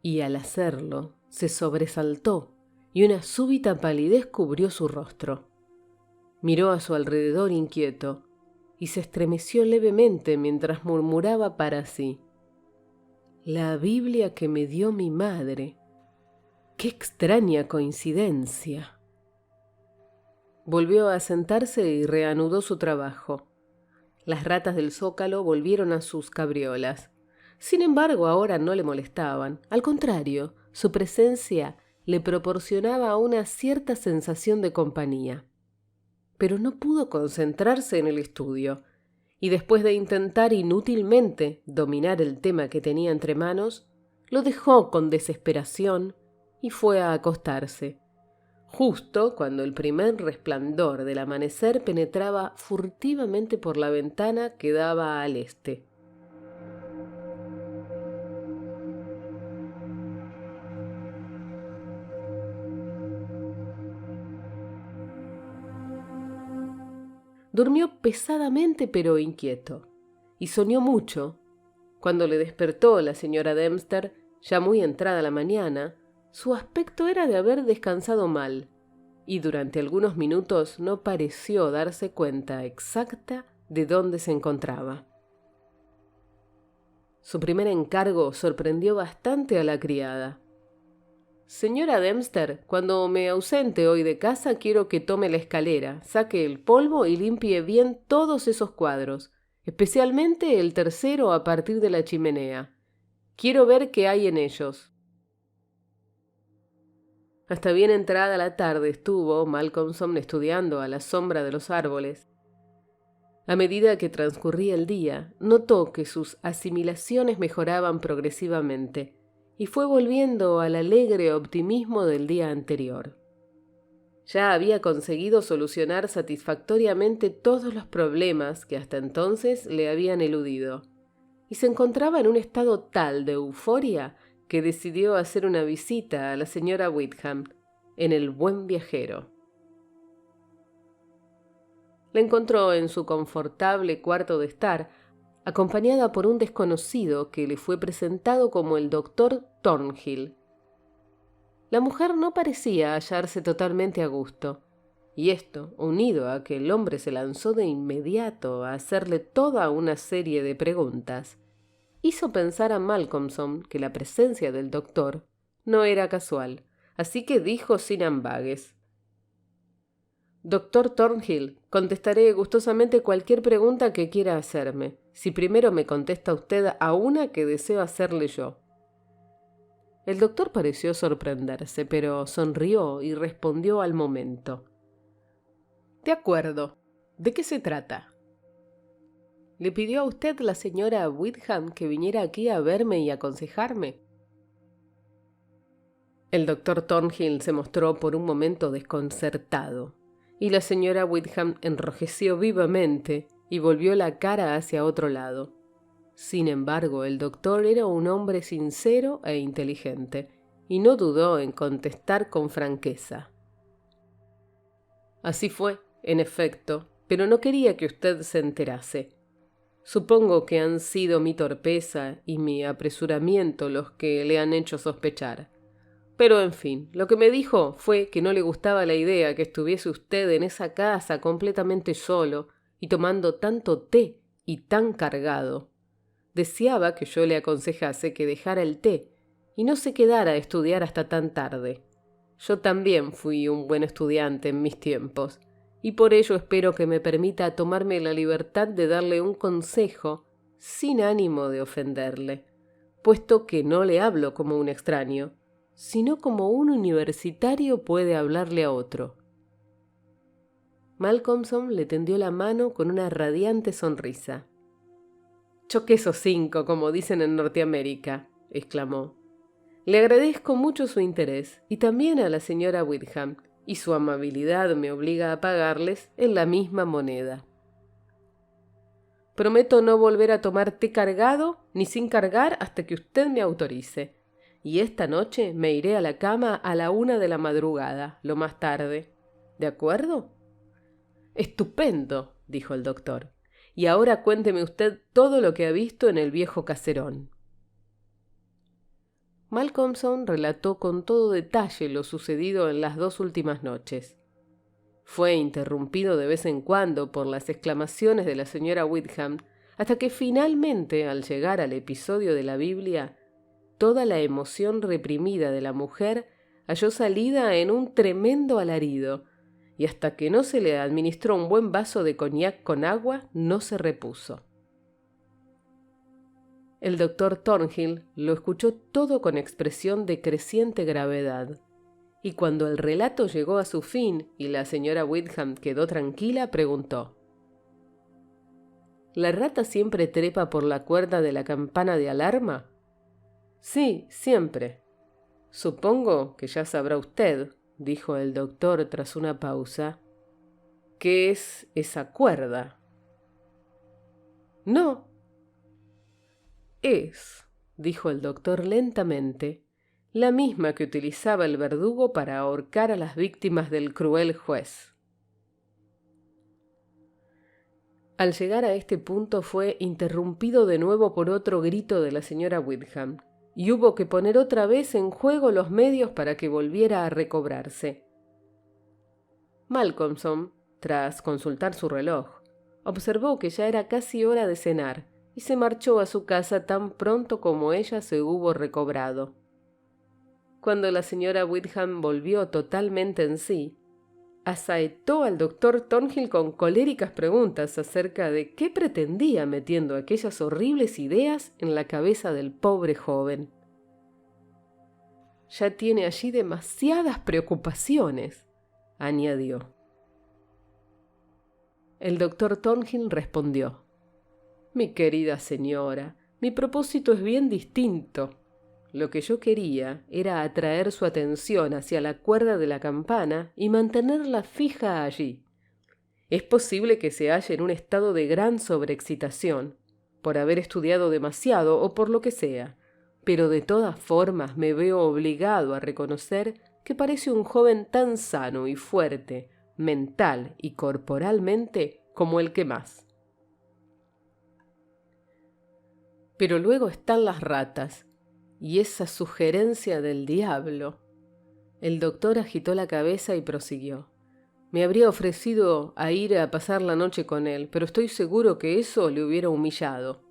y al hacerlo se sobresaltó y una súbita palidez cubrió su rostro. Miró a su alrededor inquieto y se estremeció levemente mientras murmuraba para sí: «La Biblia que me dio mi madre. ¡Qué extraña coincidencia!». Volvió a sentarse y reanudó su trabajo. Las ratas del zócalo volvieron a sus cabriolas. Sin embargo, ahora no le molestaban. Al contrario, su presencia le proporcionaba una cierta sensación de compañía. Pero no pudo concentrarse en el estudio, y después de intentar inútilmente dominar el tema que tenía entre manos, lo dejó con desesperación y fue a acostarse, justo cuando el primer resplandor del amanecer penetraba furtivamente por la ventana que daba al este. Durmió pesadamente pero inquieto, y soñó mucho. Cuando le despertó la señora Dempster, ya muy entrada la mañana, su aspecto era de haber descansado mal, y durante algunos minutos no pareció darse cuenta exacta de dónde se encontraba. Su primer encargo sorprendió bastante a la criada. «Señora Dempster, cuando me ausente hoy de casa quiero que tome la escalera, saque el polvo y limpie bien todos esos cuadros, especialmente el tercero a partir de la chimenea. Quiero ver qué hay en ellos». Hasta bien entrada la tarde estuvo Malcolmson estudiando a la sombra de los árboles. A medida que transcurría el día, notó que sus asimilaciones mejoraban progresivamente y fue volviendo al alegre optimismo del día anterior. Ya había conseguido solucionar satisfactoriamente todos los problemas que hasta entonces le habían eludido, y se encontraba en un estado tal de euforia que decidió hacer una visita a la señora Wickham en el Buen Viajero. La encontró en su confortable cuarto de estar, acompañada por un desconocido que le fue presentado como el doctor Thornhill. La mujer no parecía hallarse totalmente a gusto, y esto, unido a que el hombre se lanzó de inmediato a hacerle toda una serie de preguntas, hizo pensar a Malcolmson que la presencia del doctor no era casual, así que dijo sin ambages: «Doctor Thornhill, contestaré gustosamente cualquier pregunta que quiera hacerme, si primero me contesta usted a una que deseo hacerle yo». El doctor pareció sorprenderse, pero sonrió y respondió al momento: «De acuerdo. ¿De qué se trata?» «¿Le pidió a usted la señora Wickham que viniera aquí a verme y aconsejarme?» El doctor Thornhill se mostró por un momento desconcertado, y la señora Wickham enrojeció vivamente y volvió la cara hacia otro lado. Sin embargo, el doctor era un hombre sincero e inteligente, y no dudó en contestar con franqueza: «Así fue, en efecto, pero no quería que usted se enterase. Supongo que han sido mi torpeza y mi apresuramiento los que le han hecho sospechar. Pero, en fin, lo que me dijo fue que no le gustaba la idea que estuviese usted en esa casa completamente solo y tomando tanto té y tan cargado. Deseaba que yo le aconsejase que dejara el té y no se quedara a estudiar hasta tan tarde. Yo también fui un buen estudiante en mis tiempos, y por ello espero que me permita tomarme la libertad de darle un consejo sin ánimo de ofenderle, puesto que no le hablo como un extraño, sino como un universitario puede hablarle a otro». Malcolmson le tendió la mano con una radiante sonrisa. «Choque esos 5, como dicen en Norteamérica», exclamó. «Le agradezco mucho su interés, y también a la señora Wickham, y su amabilidad me obliga a pagarles en la misma moneda. Prometo no volver a tomar té cargado ni sin cargar hasta que usted me autorice, y esta noche me iré a la cama a la 1 de la madrugada, lo más tarde. ¿De acuerdo?» «Estupendo», dijo el doctor. «Y ahora cuénteme usted todo lo que ha visto en el viejo caserón». Malcolmson relató con todo detalle lo sucedido en las 2 últimas noches. Fue interrumpido de vez en cuando por las exclamaciones de la señora Wickham, hasta que finalmente, al llegar al episodio de la Biblia, toda la emoción reprimida de la mujer halló salida en un tremendo alarido, y hasta que no se le administró un buen vaso de coñac con agua, no se repuso. El doctor Thornhill lo escuchó todo con expresión de creciente gravedad, y cuando el relato llegó a su fin y la señora Wickham quedó tranquila, preguntó: «¿La rata siempre trepa por la cuerda de la campana de alarma?» «Sí, siempre». «Supongo que ya sabrá usted», dijo el doctor tras una pausa, «qué es esa cuerda». «No». «Es», dijo el doctor lentamente, «la misma que utilizaba el verdugo para ahorcar a las víctimas del cruel juez». Al llegar a este punto fue interrumpido de nuevo por otro grito de la señora Wickham, y hubo que poner otra vez en juego los medios para que volviera a recobrarse. Malcolmson, tras consultar su reloj, observó que ya era casi hora de cenar y se marchó a su casa tan pronto como ella se hubo recobrado. Cuando la señora Wickham volvió totalmente en sí, asaetó al doctor Thornhill con coléricas preguntas acerca de qué pretendía metiendo aquellas horribles ideas en la cabeza del pobre joven. «Ya tiene allí demasiadas preocupaciones», añadió. El doctor Thornhill respondió: «Mi querida señora, mi propósito es bien distinto. Lo que yo quería era atraer su atención hacia la cuerda de la campana y mantenerla fija allí. Es posible que se halle en un estado de gran sobreexcitación, por haber estudiado demasiado o por lo que sea, pero de todas formas me veo obligado a reconocer que parece un joven tan sano y fuerte, mental y corporalmente, como el que más. Pero luego están las ratas, y esa sugerencia del diablo». El doctor agitó la cabeza y prosiguió: «Me habría ofrecido a ir a pasar la noche con él, pero estoy seguro que eso le hubiera humillado.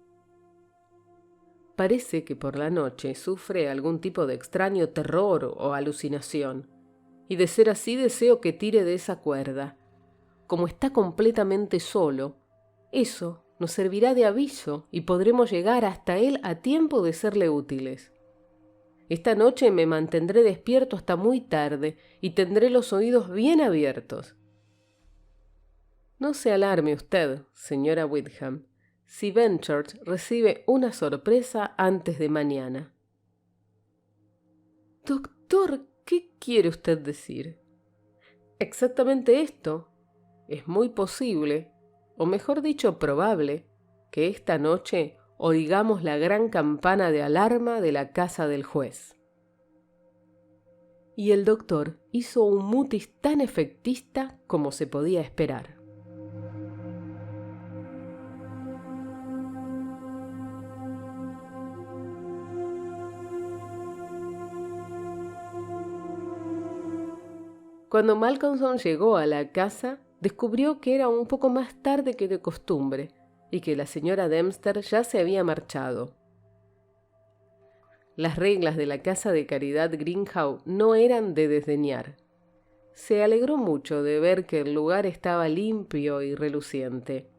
Parece que por la noche sufre algún tipo de extraño terror o alucinación, y de ser así deseo que tire de esa cuerda. Como está completamente solo, eso nos servirá de aviso y podremos llegar hasta él a tiempo de serle útiles. Esta noche me mantendré despierto hasta muy tarde y tendré los oídos bien abiertos». «No se alarme usted, señora Wickham, si Benchurch recibe una sorpresa antes de mañana». «Doctor, ¿qué quiere usted decir?» «Exactamente esto. Es muy posible, o mejor dicho probable, que esta noche oigamos la gran campana de alarma de la casa del juez». Y el doctor hizo un mutis tan efectista como se podía esperar. Cuando Malcolmson llegó a la casa, descubrió que era un poco más tarde que de costumbre y que la señora Dempster ya se había marchado. Las reglas de la casa de caridad Greenhow no eran de desdeñar. Se alegró mucho de ver que el lugar estaba limpio y reluciente.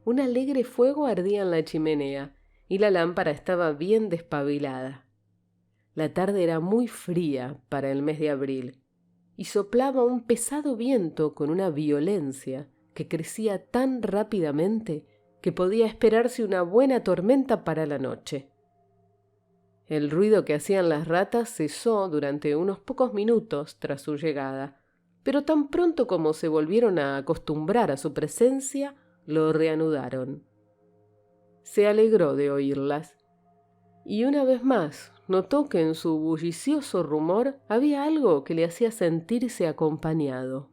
Un alegre fuego ardía en la chimenea y la lámpara estaba bien despabilada. La tarde era muy fría para el mes de abril y soplaba un pesado viento con una violencia que crecía tan rápidamente que podía esperarse una buena tormenta para la noche. El ruido que hacían las ratas cesó durante unos pocos minutos tras su llegada, pero tan pronto como se volvieron a acostumbrar a su presencia, lo reanudaron. Se alegró de oírlas, y una vez más notó que en su bullicioso rumor había algo que le hacía sentirse acompañado.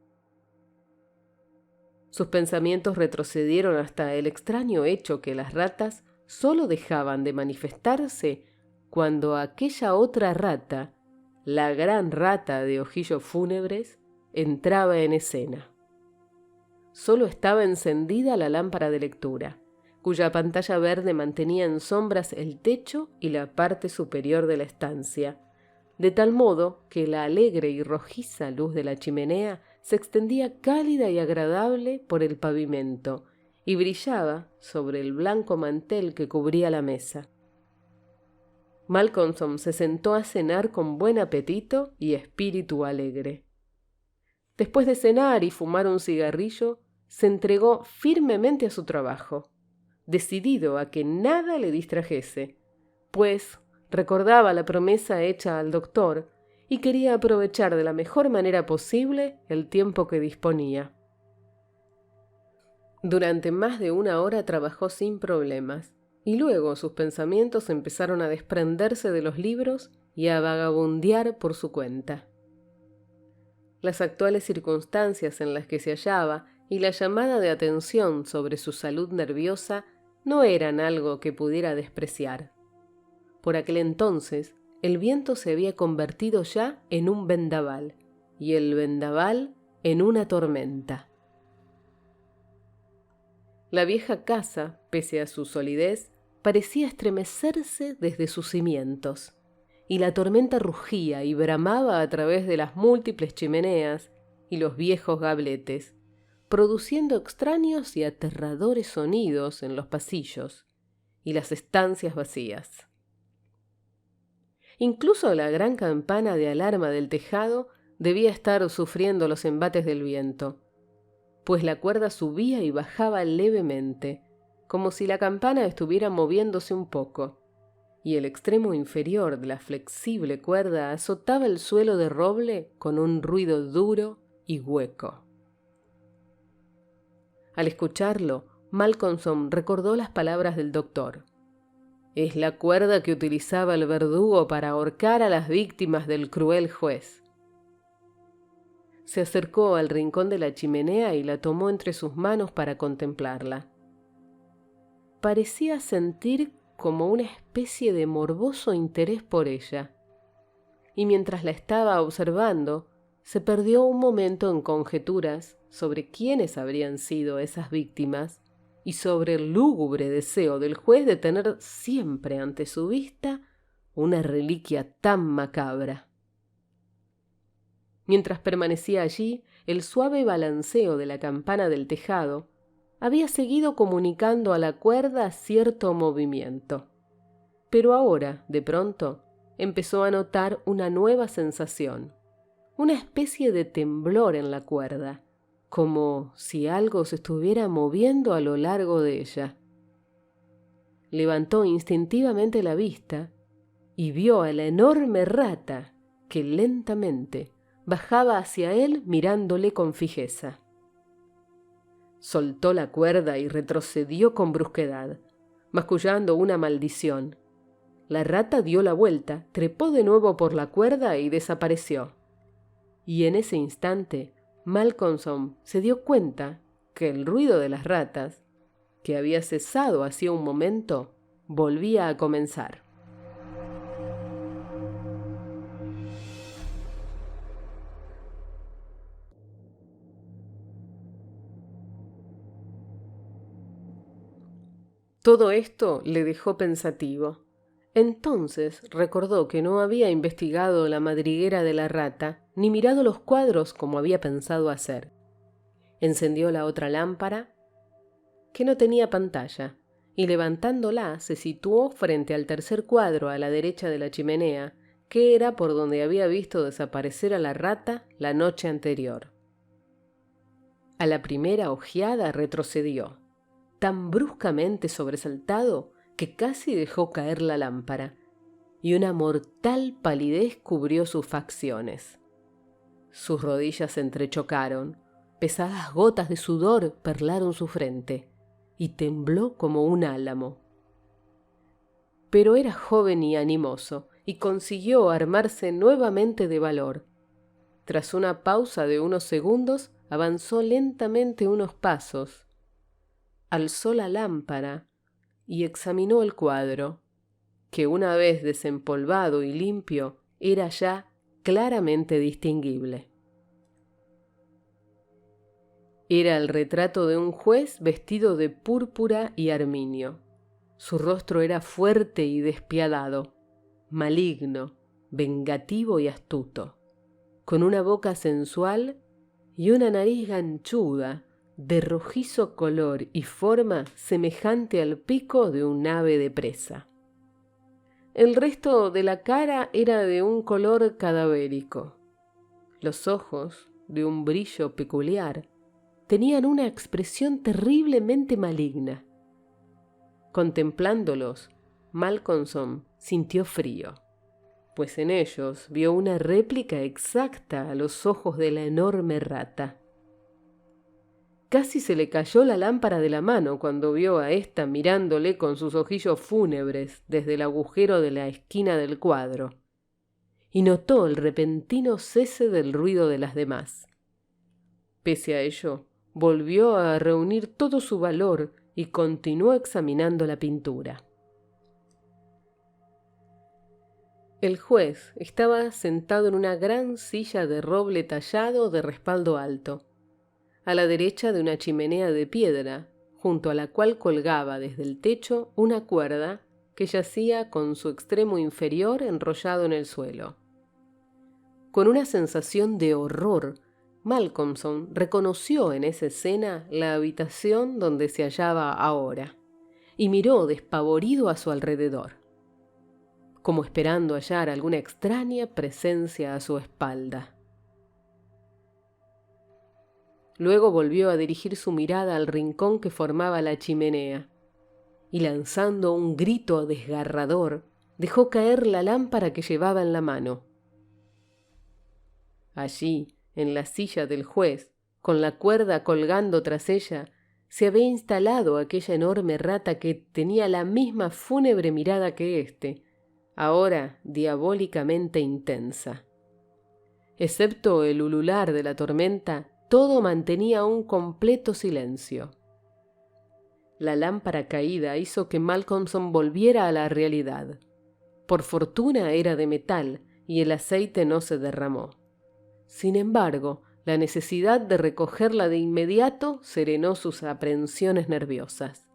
Sus pensamientos retrocedieron hasta el extraño hecho que las ratas solo dejaban de manifestarse cuando aquella otra rata, la gran rata de ojillos fúnebres, entraba en escena. Solo estaba encendida la lámpara de lectura, cuya pantalla verde mantenía en sombras el techo y la parte superior de la estancia, de tal modo que la alegre y rojiza luz de la chimenea se extendía cálida y agradable por el pavimento y brillaba sobre el blanco mantel que cubría la mesa. Malcolmson se sentó a cenar con buen apetito y espíritu alegre. Después de cenar y fumar un cigarrillo, se entregó firmemente a su trabajo, decidido a que nada le distrajese, pues recordaba la promesa hecha al doctor y quería aprovechar de la mejor manera posible el tiempo que disponía. Durante más de una hora trabajó sin problemas, y luego sus pensamientos empezaron a desprenderse de los libros y a vagabundear por su cuenta. Las actuales circunstancias en las que se hallaba y la llamada de atención sobre su salud nerviosa no eran algo que pudiera despreciar. Por aquel entonces, el viento se había convertido ya en un vendaval, y el vendaval en una tormenta. La vieja casa, pese a su solidez, parecía estremecerse desde sus cimientos, y la tormenta rugía y bramaba a través de las múltiples chimeneas y los viejos gabletes, produciendo extraños y aterradores sonidos en los pasillos y las estancias vacías. Incluso la gran campana de alarma del tejado debía estar sufriendo los embates del viento, pues la cuerda subía y bajaba levemente, como si la campana estuviera moviéndose un poco, y el extremo inferior de la flexible cuerda azotaba el suelo de roble con un ruido duro y hueco. Al escucharlo, Malcolmson recordó las palabras del doctor. Es la cuerda que utilizaba el verdugo para ahorcar a las víctimas del cruel juez. Se acercó al rincón de la chimenea y la tomó entre sus manos para contemplarla. Parecía sentir como una especie de morboso interés por ella, y mientras la estaba observando, se perdió un momento en conjeturas sobre quiénes habrían sido esas víctimas y sobre el lúgubre deseo del juez de tener siempre ante su vista una reliquia tan macabra. Mientras permanecía allí, el suave balanceo de la campana del tejado había seguido comunicando a la cuerda cierto movimiento. Pero ahora, de pronto, empezó a notar una nueva sensación, una especie de temblor en la cuerda, como si algo se estuviera moviendo a lo largo de ella. Levantó instintivamente la vista y vio a la enorme rata que lentamente bajaba hacia él mirándole con fijeza. Soltó la cuerda y retrocedió con brusquedad, mascullando una maldición. La rata dio la vuelta, trepó de nuevo por la cuerda y desapareció. Y en ese instante, Malcolmson se dio cuenta que el ruido de las ratas, que había cesado hacía un momento, volvía a comenzar. Todo esto le dejó pensativo. Entonces recordó que no había investigado la madriguera de la rata, ni mirado los cuadros como había pensado hacer. Encendió la otra lámpara, que no tenía pantalla, y levantándola se situó frente al tercer cuadro a la derecha de la chimenea, que era por donde había visto desaparecer a la rata la noche anterior. A la primera ojeada retrocedió, tan bruscamente sobresaltado que casi dejó caer la lámpara, y una mortal palidez cubrió sus facciones. Sus rodillas se entrechocaron, pesadas gotas de sudor perlaron su frente, y tembló como un álamo. Pero era joven y animoso, y consiguió armarse nuevamente de valor. Tras una pausa de unos segundos, avanzó lentamente unos pasos, alzó la lámpara y examinó el cuadro, que una vez desempolvado y limpio era ya claramente distinguible. Era el retrato de un juez vestido de púrpura y armiño. Su rostro era fuerte y despiadado, maligno, vengativo y astuto, con una boca sensual y una nariz ganchuda, de rojizo color y forma semejante al pico de un ave de presa. El resto de la cara era de un color cadavérico. Los ojos, de un brillo peculiar, tenían una expresión terriblemente maligna. Contemplándolos, Malcolmson sintió frío, pues en ellos vio una réplica exacta a los ojos de la enorme rata. Casi se le cayó la lámpara de la mano cuando vio a ésta mirándole con sus ojillos fúnebres desde el agujero de la esquina del cuadro, y notó el repentino cese del ruido de las demás. Pese a ello, volvió a reunir todo su valor y continuó examinando la pintura. El juez estaba sentado en una gran silla de roble tallado de respaldo alto, a la derecha de una chimenea de piedra, junto a la cual colgaba desde el techo una cuerda que yacía con su extremo inferior enrollado en el suelo. Con una sensación de horror, Malcolmson reconoció en esa escena la habitación donde se hallaba ahora, y miró despavorido a su alrededor, como esperando hallar alguna extraña presencia a su espalda. Luego volvió a dirigir su mirada al rincón que formaba la chimenea, y lanzando un grito desgarrador, dejó caer la lámpara que llevaba en la mano. Allí, en la silla del juez, con la cuerda colgando tras ella, se había instalado aquella enorme rata que tenía la misma fúnebre mirada que éste, ahora diabólicamente intensa. Excepto el ulular de la tormenta, todo mantenía un completo silencio. La lámpara caída hizo que Malcolmson volviera a la realidad. Por fortuna era de metal y el aceite no se derramó. Sin embargo, la necesidad de recogerla de inmediato serenó sus aprehensiones nerviosas.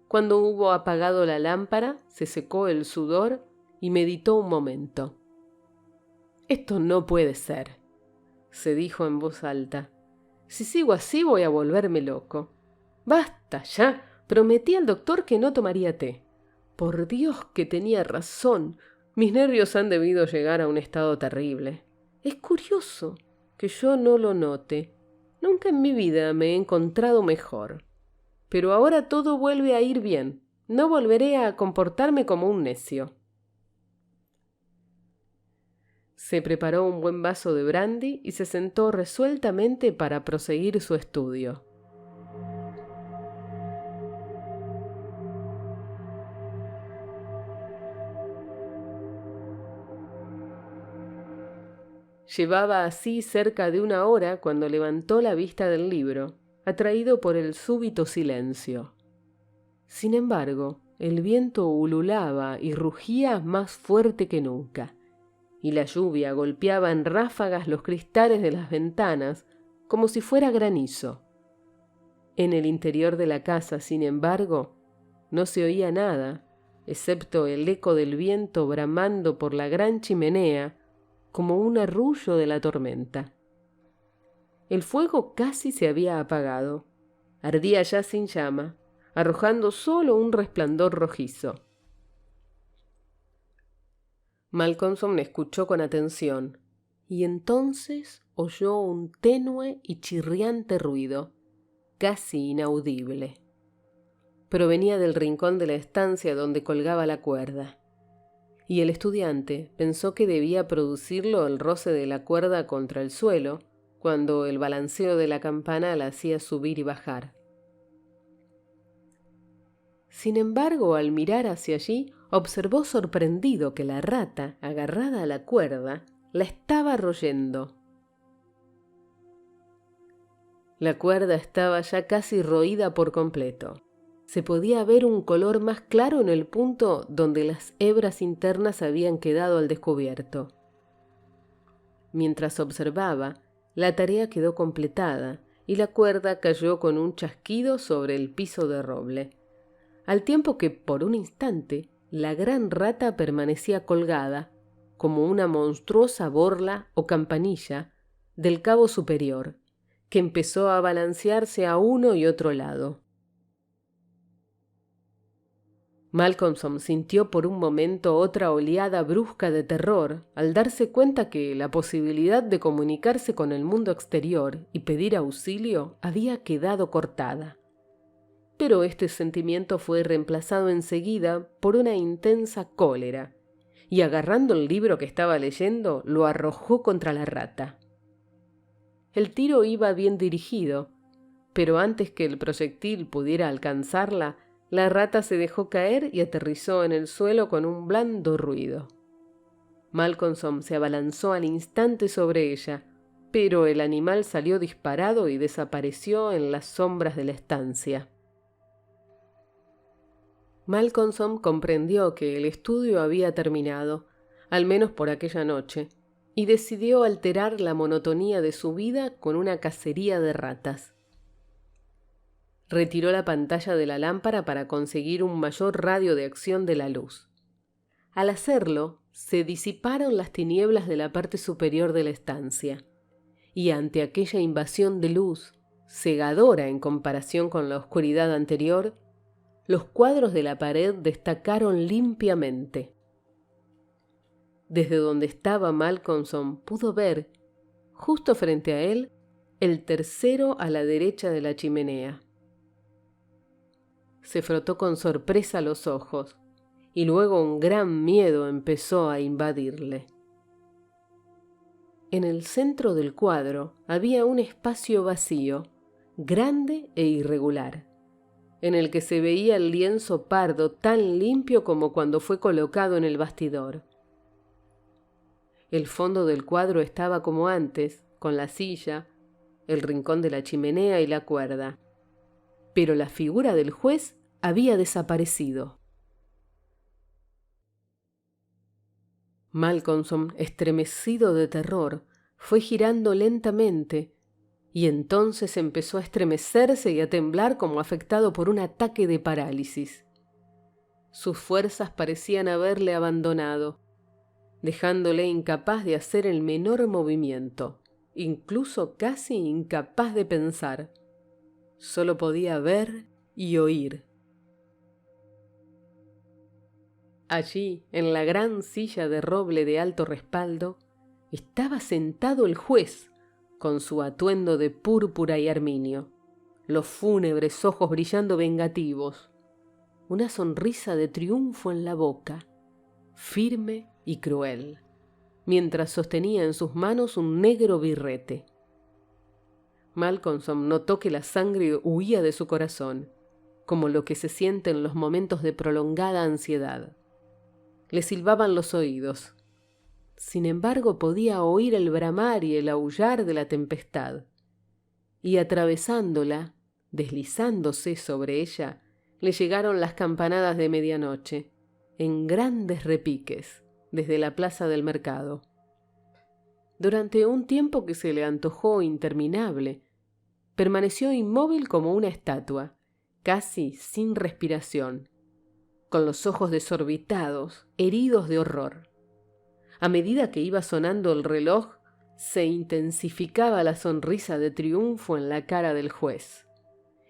Cuando hubo apagado la lámpara, se secó el sudor y meditó un momento. «Esto no puede ser», se dijo en voz alta. «Si sigo así voy a volverme loco. Basta ya, prometí al doctor que no tomaría té. Por Dios que tenía razón, mis nervios han debido llegar a un estado terrible. Es curioso que yo no lo note. Nunca en mi vida me he encontrado mejor. Pero ahora todo vuelve a ir bien. No volveré a comportarme como un necio». Se preparó un buen vaso de brandy y se sentó resueltamente para proseguir su estudio. Llevaba así cerca de una hora cuando levantó la vista del libro, atraído por el súbito silencio. Sin embargo, el viento ululaba y rugía más fuerte que nunca, y la lluvia golpeaba en ráfagas los cristales de las ventanas como si fuera granizo. En el interior de la casa, sin embargo, no se oía nada, excepto el eco del viento bramando por la gran chimenea como un arrullo de la tormenta. El fuego casi se había apagado. Ardía ya sin llama, arrojando solo un resplandor rojizo. Malcolmson escuchó con atención, y entonces oyó un tenue y chirriante ruido, casi inaudible. Provenía del rincón de la estancia donde colgaba la cuerda, y el estudiante pensó que debía producirlo el roce de la cuerda contra el suelo, cuando el balanceo de la campana la hacía subir y bajar. Sin embargo, al mirar hacia allí, observó sorprendido que la rata, agarrada a la cuerda, la estaba royendo. La cuerda estaba ya casi roída por completo. Se podía ver un color más claro en el punto donde las hebras internas habían quedado al descubierto. Mientras observaba, la tarea quedó completada y la cuerda cayó con un chasquido sobre el piso de roble, al tiempo que, por un instante, la gran rata permanecía colgada, como una monstruosa borla o campanilla, del cabo superior, que empezó a balancearse a uno y otro lado. Malcolmson sintió por un momento otra oleada brusca de terror al darse cuenta que la posibilidad de comunicarse con el mundo exterior y pedir auxilio había quedado cortada. Pero este sentimiento fue reemplazado enseguida por una intensa cólera, y agarrando el libro que estaba leyendo, lo arrojó contra la rata. El tiro iba bien dirigido, pero antes que el proyectil pudiera alcanzarla, la rata se dejó caer y aterrizó en el suelo con un blando ruido. Malcolmson se abalanzó al instante sobre ella, pero el animal salió disparado y desapareció en las sombras de la estancia. Malcolmson comprendió que el estudio había terminado, al menos por aquella noche, y decidió alterar la monotonía de su vida con una cacería de ratas. Retiró la pantalla de la lámpara para conseguir un mayor radio de acción de la luz. Al hacerlo, se disiparon las tinieblas de la parte superior de la estancia, y ante aquella invasión de luz, cegadora en comparación con la oscuridad anterior, los cuadros de la pared destacaron limpiamente. Desde donde estaba Malcolmson pudo ver, justo frente a él, el tercero a la derecha de la chimenea. Se frotó con sorpresa los ojos, y luego un gran miedo empezó a invadirle. En el centro del cuadro había un espacio vacío, grande e irregular, en el que se veía el lienzo pardo tan limpio como cuando fue colocado en el bastidor. El fondo del cuadro estaba como antes, con la silla, el rincón de la chimenea y la cuerda, pero la figura del juez había desaparecido. Malcolmson, estremecido de terror, fue girando lentamente y entonces empezó a estremecerse y a temblar como afectado por un ataque de parálisis. Sus fuerzas parecían haberle abandonado, dejándole incapaz de hacer el menor movimiento, incluso casi incapaz de pensar. Solo podía ver y oír. Allí, en la gran silla de roble de alto respaldo, estaba sentado el juez, con su atuendo de púrpura y arminio, los fúnebres ojos brillando vengativos, una sonrisa de triunfo en la boca, firme y cruel, mientras sostenía en sus manos un negro birrete. Malcolmson notó que la sangre huía de su corazón, como lo que se siente en los momentos de prolongada ansiedad. Le silbaban los oídos. Sin embargo, podía oír el bramar y el aullar de la tempestad. Y atravesándola, deslizándose sobre ella, le llegaron las campanadas de medianoche, en grandes repiques, desde la plaza del mercado. Durante un tiempo que se le antojó interminable, permaneció inmóvil como una estatua, casi sin respiración, con los ojos desorbitados, heridos de horror. A medida que iba sonando el reloj, se intensificaba la sonrisa de triunfo en la cara del juez,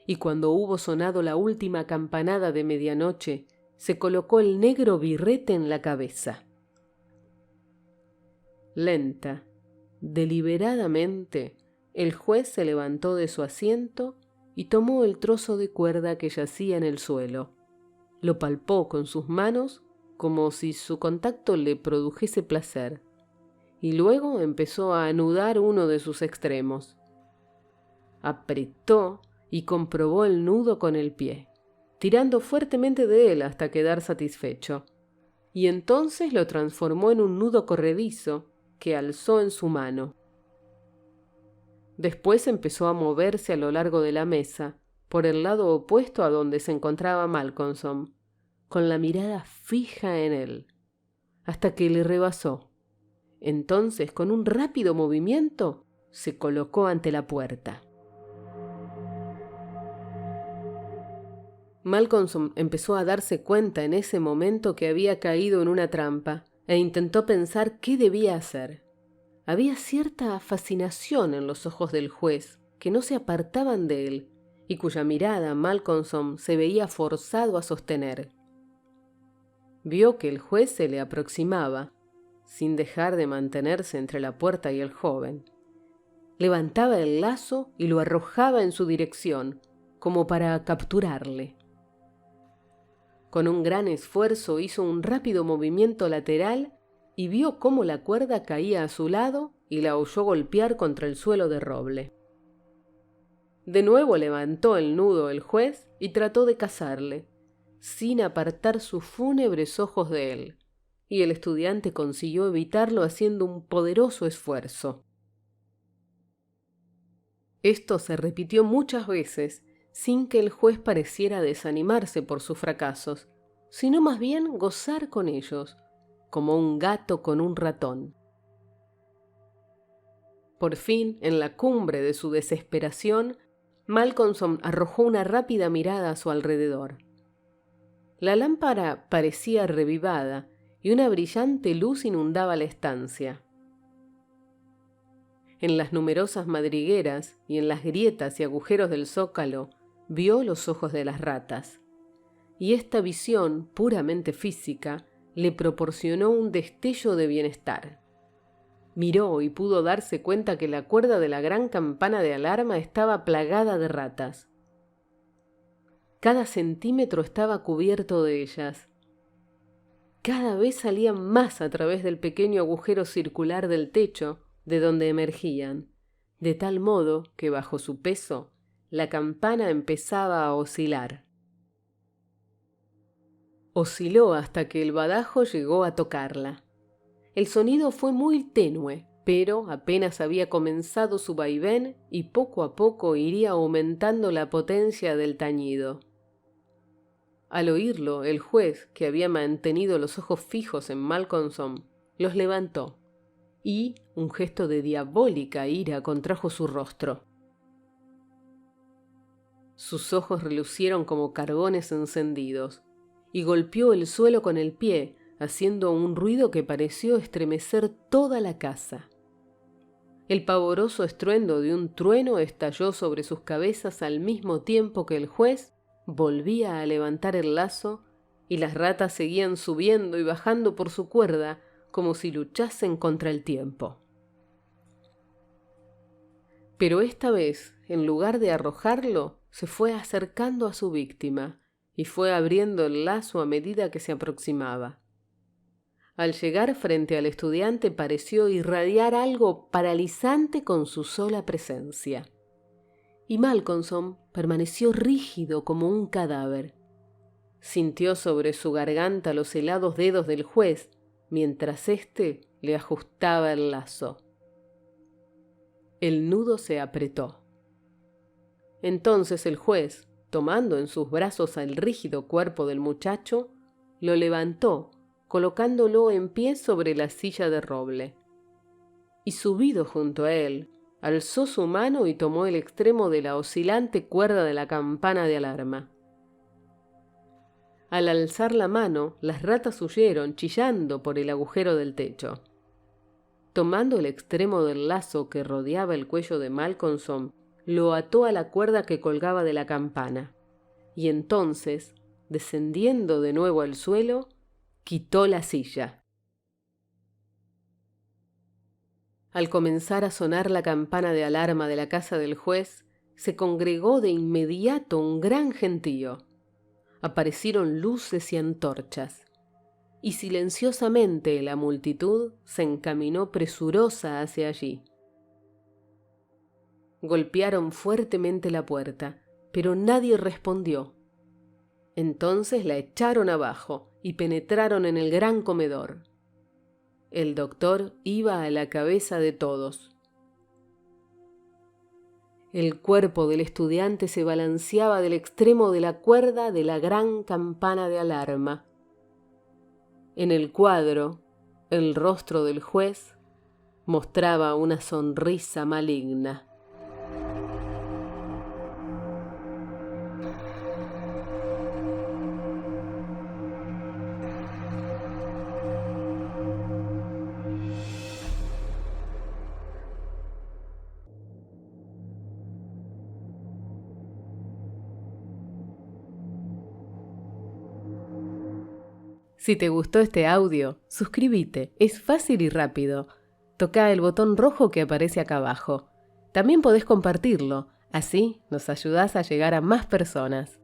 y cuando hubo sonado la última campanada de medianoche, se colocó el negro birrete en la cabeza. Lenta, deliberadamente, el juez se levantó de su asiento y tomó el trozo de cuerda que yacía en el suelo. Lo palpó con sus manos como si su contacto le produjese placer, y luego empezó a anudar uno de sus extremos. Apretó y comprobó el nudo con el pie, tirando fuertemente de él hasta quedar satisfecho, y entonces lo transformó en un nudo corredizo que alzó en su mano. Después empezó a moverse a lo largo de la mesa, por el lado opuesto a donde se encontraba Malcolmson, con la mirada fija en él, hasta que le rebasó. Entonces, con un rápido movimiento, se colocó ante la puerta. Malcolmson empezó a darse cuenta en ese momento que había caído en una trampa e intentó pensar qué debía hacer. Había cierta fascinación en los ojos del juez que no se apartaban de él y cuya mirada Malcolmson se veía forzado a sostener. Vio que el juez se le aproximaba, sin dejar de mantenerse entre la puerta y el joven. Levantaba el lazo y lo arrojaba en su dirección, como para capturarle. Con un gran esfuerzo hizo un rápido movimiento lateral y vio cómo la cuerda caía a su lado y la oyó golpear contra el suelo de roble. De nuevo levantó el nudo el juez y trató de cazarle, sin apartar sus fúnebres ojos de él, y el estudiante consiguió evitarlo haciendo un poderoso esfuerzo. Esto se repitió muchas veces, sin que el juez pareciera desanimarse por sus fracasos, sino más bien gozar con ellos, como un gato con un ratón. Por fin, en la cumbre de su desesperación, Malcolmson arrojó una rápida mirada a su alrededor. La lámpara parecía revivada y una brillante luz inundaba la estancia. En las numerosas madrigueras y en las grietas y agujeros del zócalo vio los ojos de las ratas, y esta visión puramente física le proporcionó un destello de bienestar. Miró y pudo darse cuenta que la cuerda de la gran campana de alarma estaba plagada de ratas. Cada centímetro estaba cubierto de ellas. Cada vez salían más a través del pequeño agujero circular del techo de donde emergían, de tal modo que bajo su peso la campana empezaba a oscilar. Osciló hasta que el badajo llegó a tocarla. El sonido fue muy tenue, pero apenas había comenzado su vaivén y poco a poco iría aumentando la potencia del tañido. Al oírlo, el juez, que había mantenido los ojos fijos en Malcolmson, los levantó, y un gesto de diabólica ira contrajo su rostro. Sus ojos relucieron como carbones encendidos, y golpeó el suelo con el pie, haciendo un ruido que pareció estremecer toda la casa. El pavoroso estruendo de un trueno estalló sobre sus cabezas al mismo tiempo que el juez volvía a levantar el lazo y las ratas seguían subiendo y bajando por su cuerda como si luchasen contra el tiempo. Pero esta vez, en lugar de arrojarlo, se fue acercando a su víctima y fue abriendo el lazo a medida que se aproximaba. Al llegar frente al estudiante pareció irradiar algo paralizante con su sola presencia. Y Malcolmson permaneció rígido como un cadáver. Sintió sobre su garganta los helados dedos del juez, mientras éste le ajustaba el lazo. El nudo se apretó. Entonces el juez, tomando en sus brazos al rígido cuerpo del muchacho, lo levantó, colocándolo en pie sobre la silla de roble. Y subido junto a él, alzó su mano y tomó el extremo de la oscilante cuerda de la campana de alarma. Al alzar la mano, las ratas huyeron, chillando por el agujero del techo. Tomando el extremo del lazo que rodeaba el cuello de Malcolmson, lo ató a la cuerda que colgaba de la campana, y entonces, descendiendo de nuevo al suelo, quitó la silla. Al comenzar a sonar la campana de alarma de la casa del juez, se congregó de inmediato un gran gentío. Aparecieron luces y antorchas, y silenciosamente la multitud se encaminó presurosa hacia allí. Golpearon fuertemente la puerta, pero nadie respondió. Entonces la echaron abajo y penetraron en el gran comedor. El doctor iba a la cabeza de todos. El cuerpo del estudiante se balanceaba del extremo de la cuerda de la gran campana de alarma. En el cuadro, el rostro del juez mostraba una sonrisa maligna. Si te gustó este audio, suscríbete, es fácil y rápido. Toca el botón rojo que aparece acá abajo. También podés compartirlo, así nos ayudás a llegar a más personas.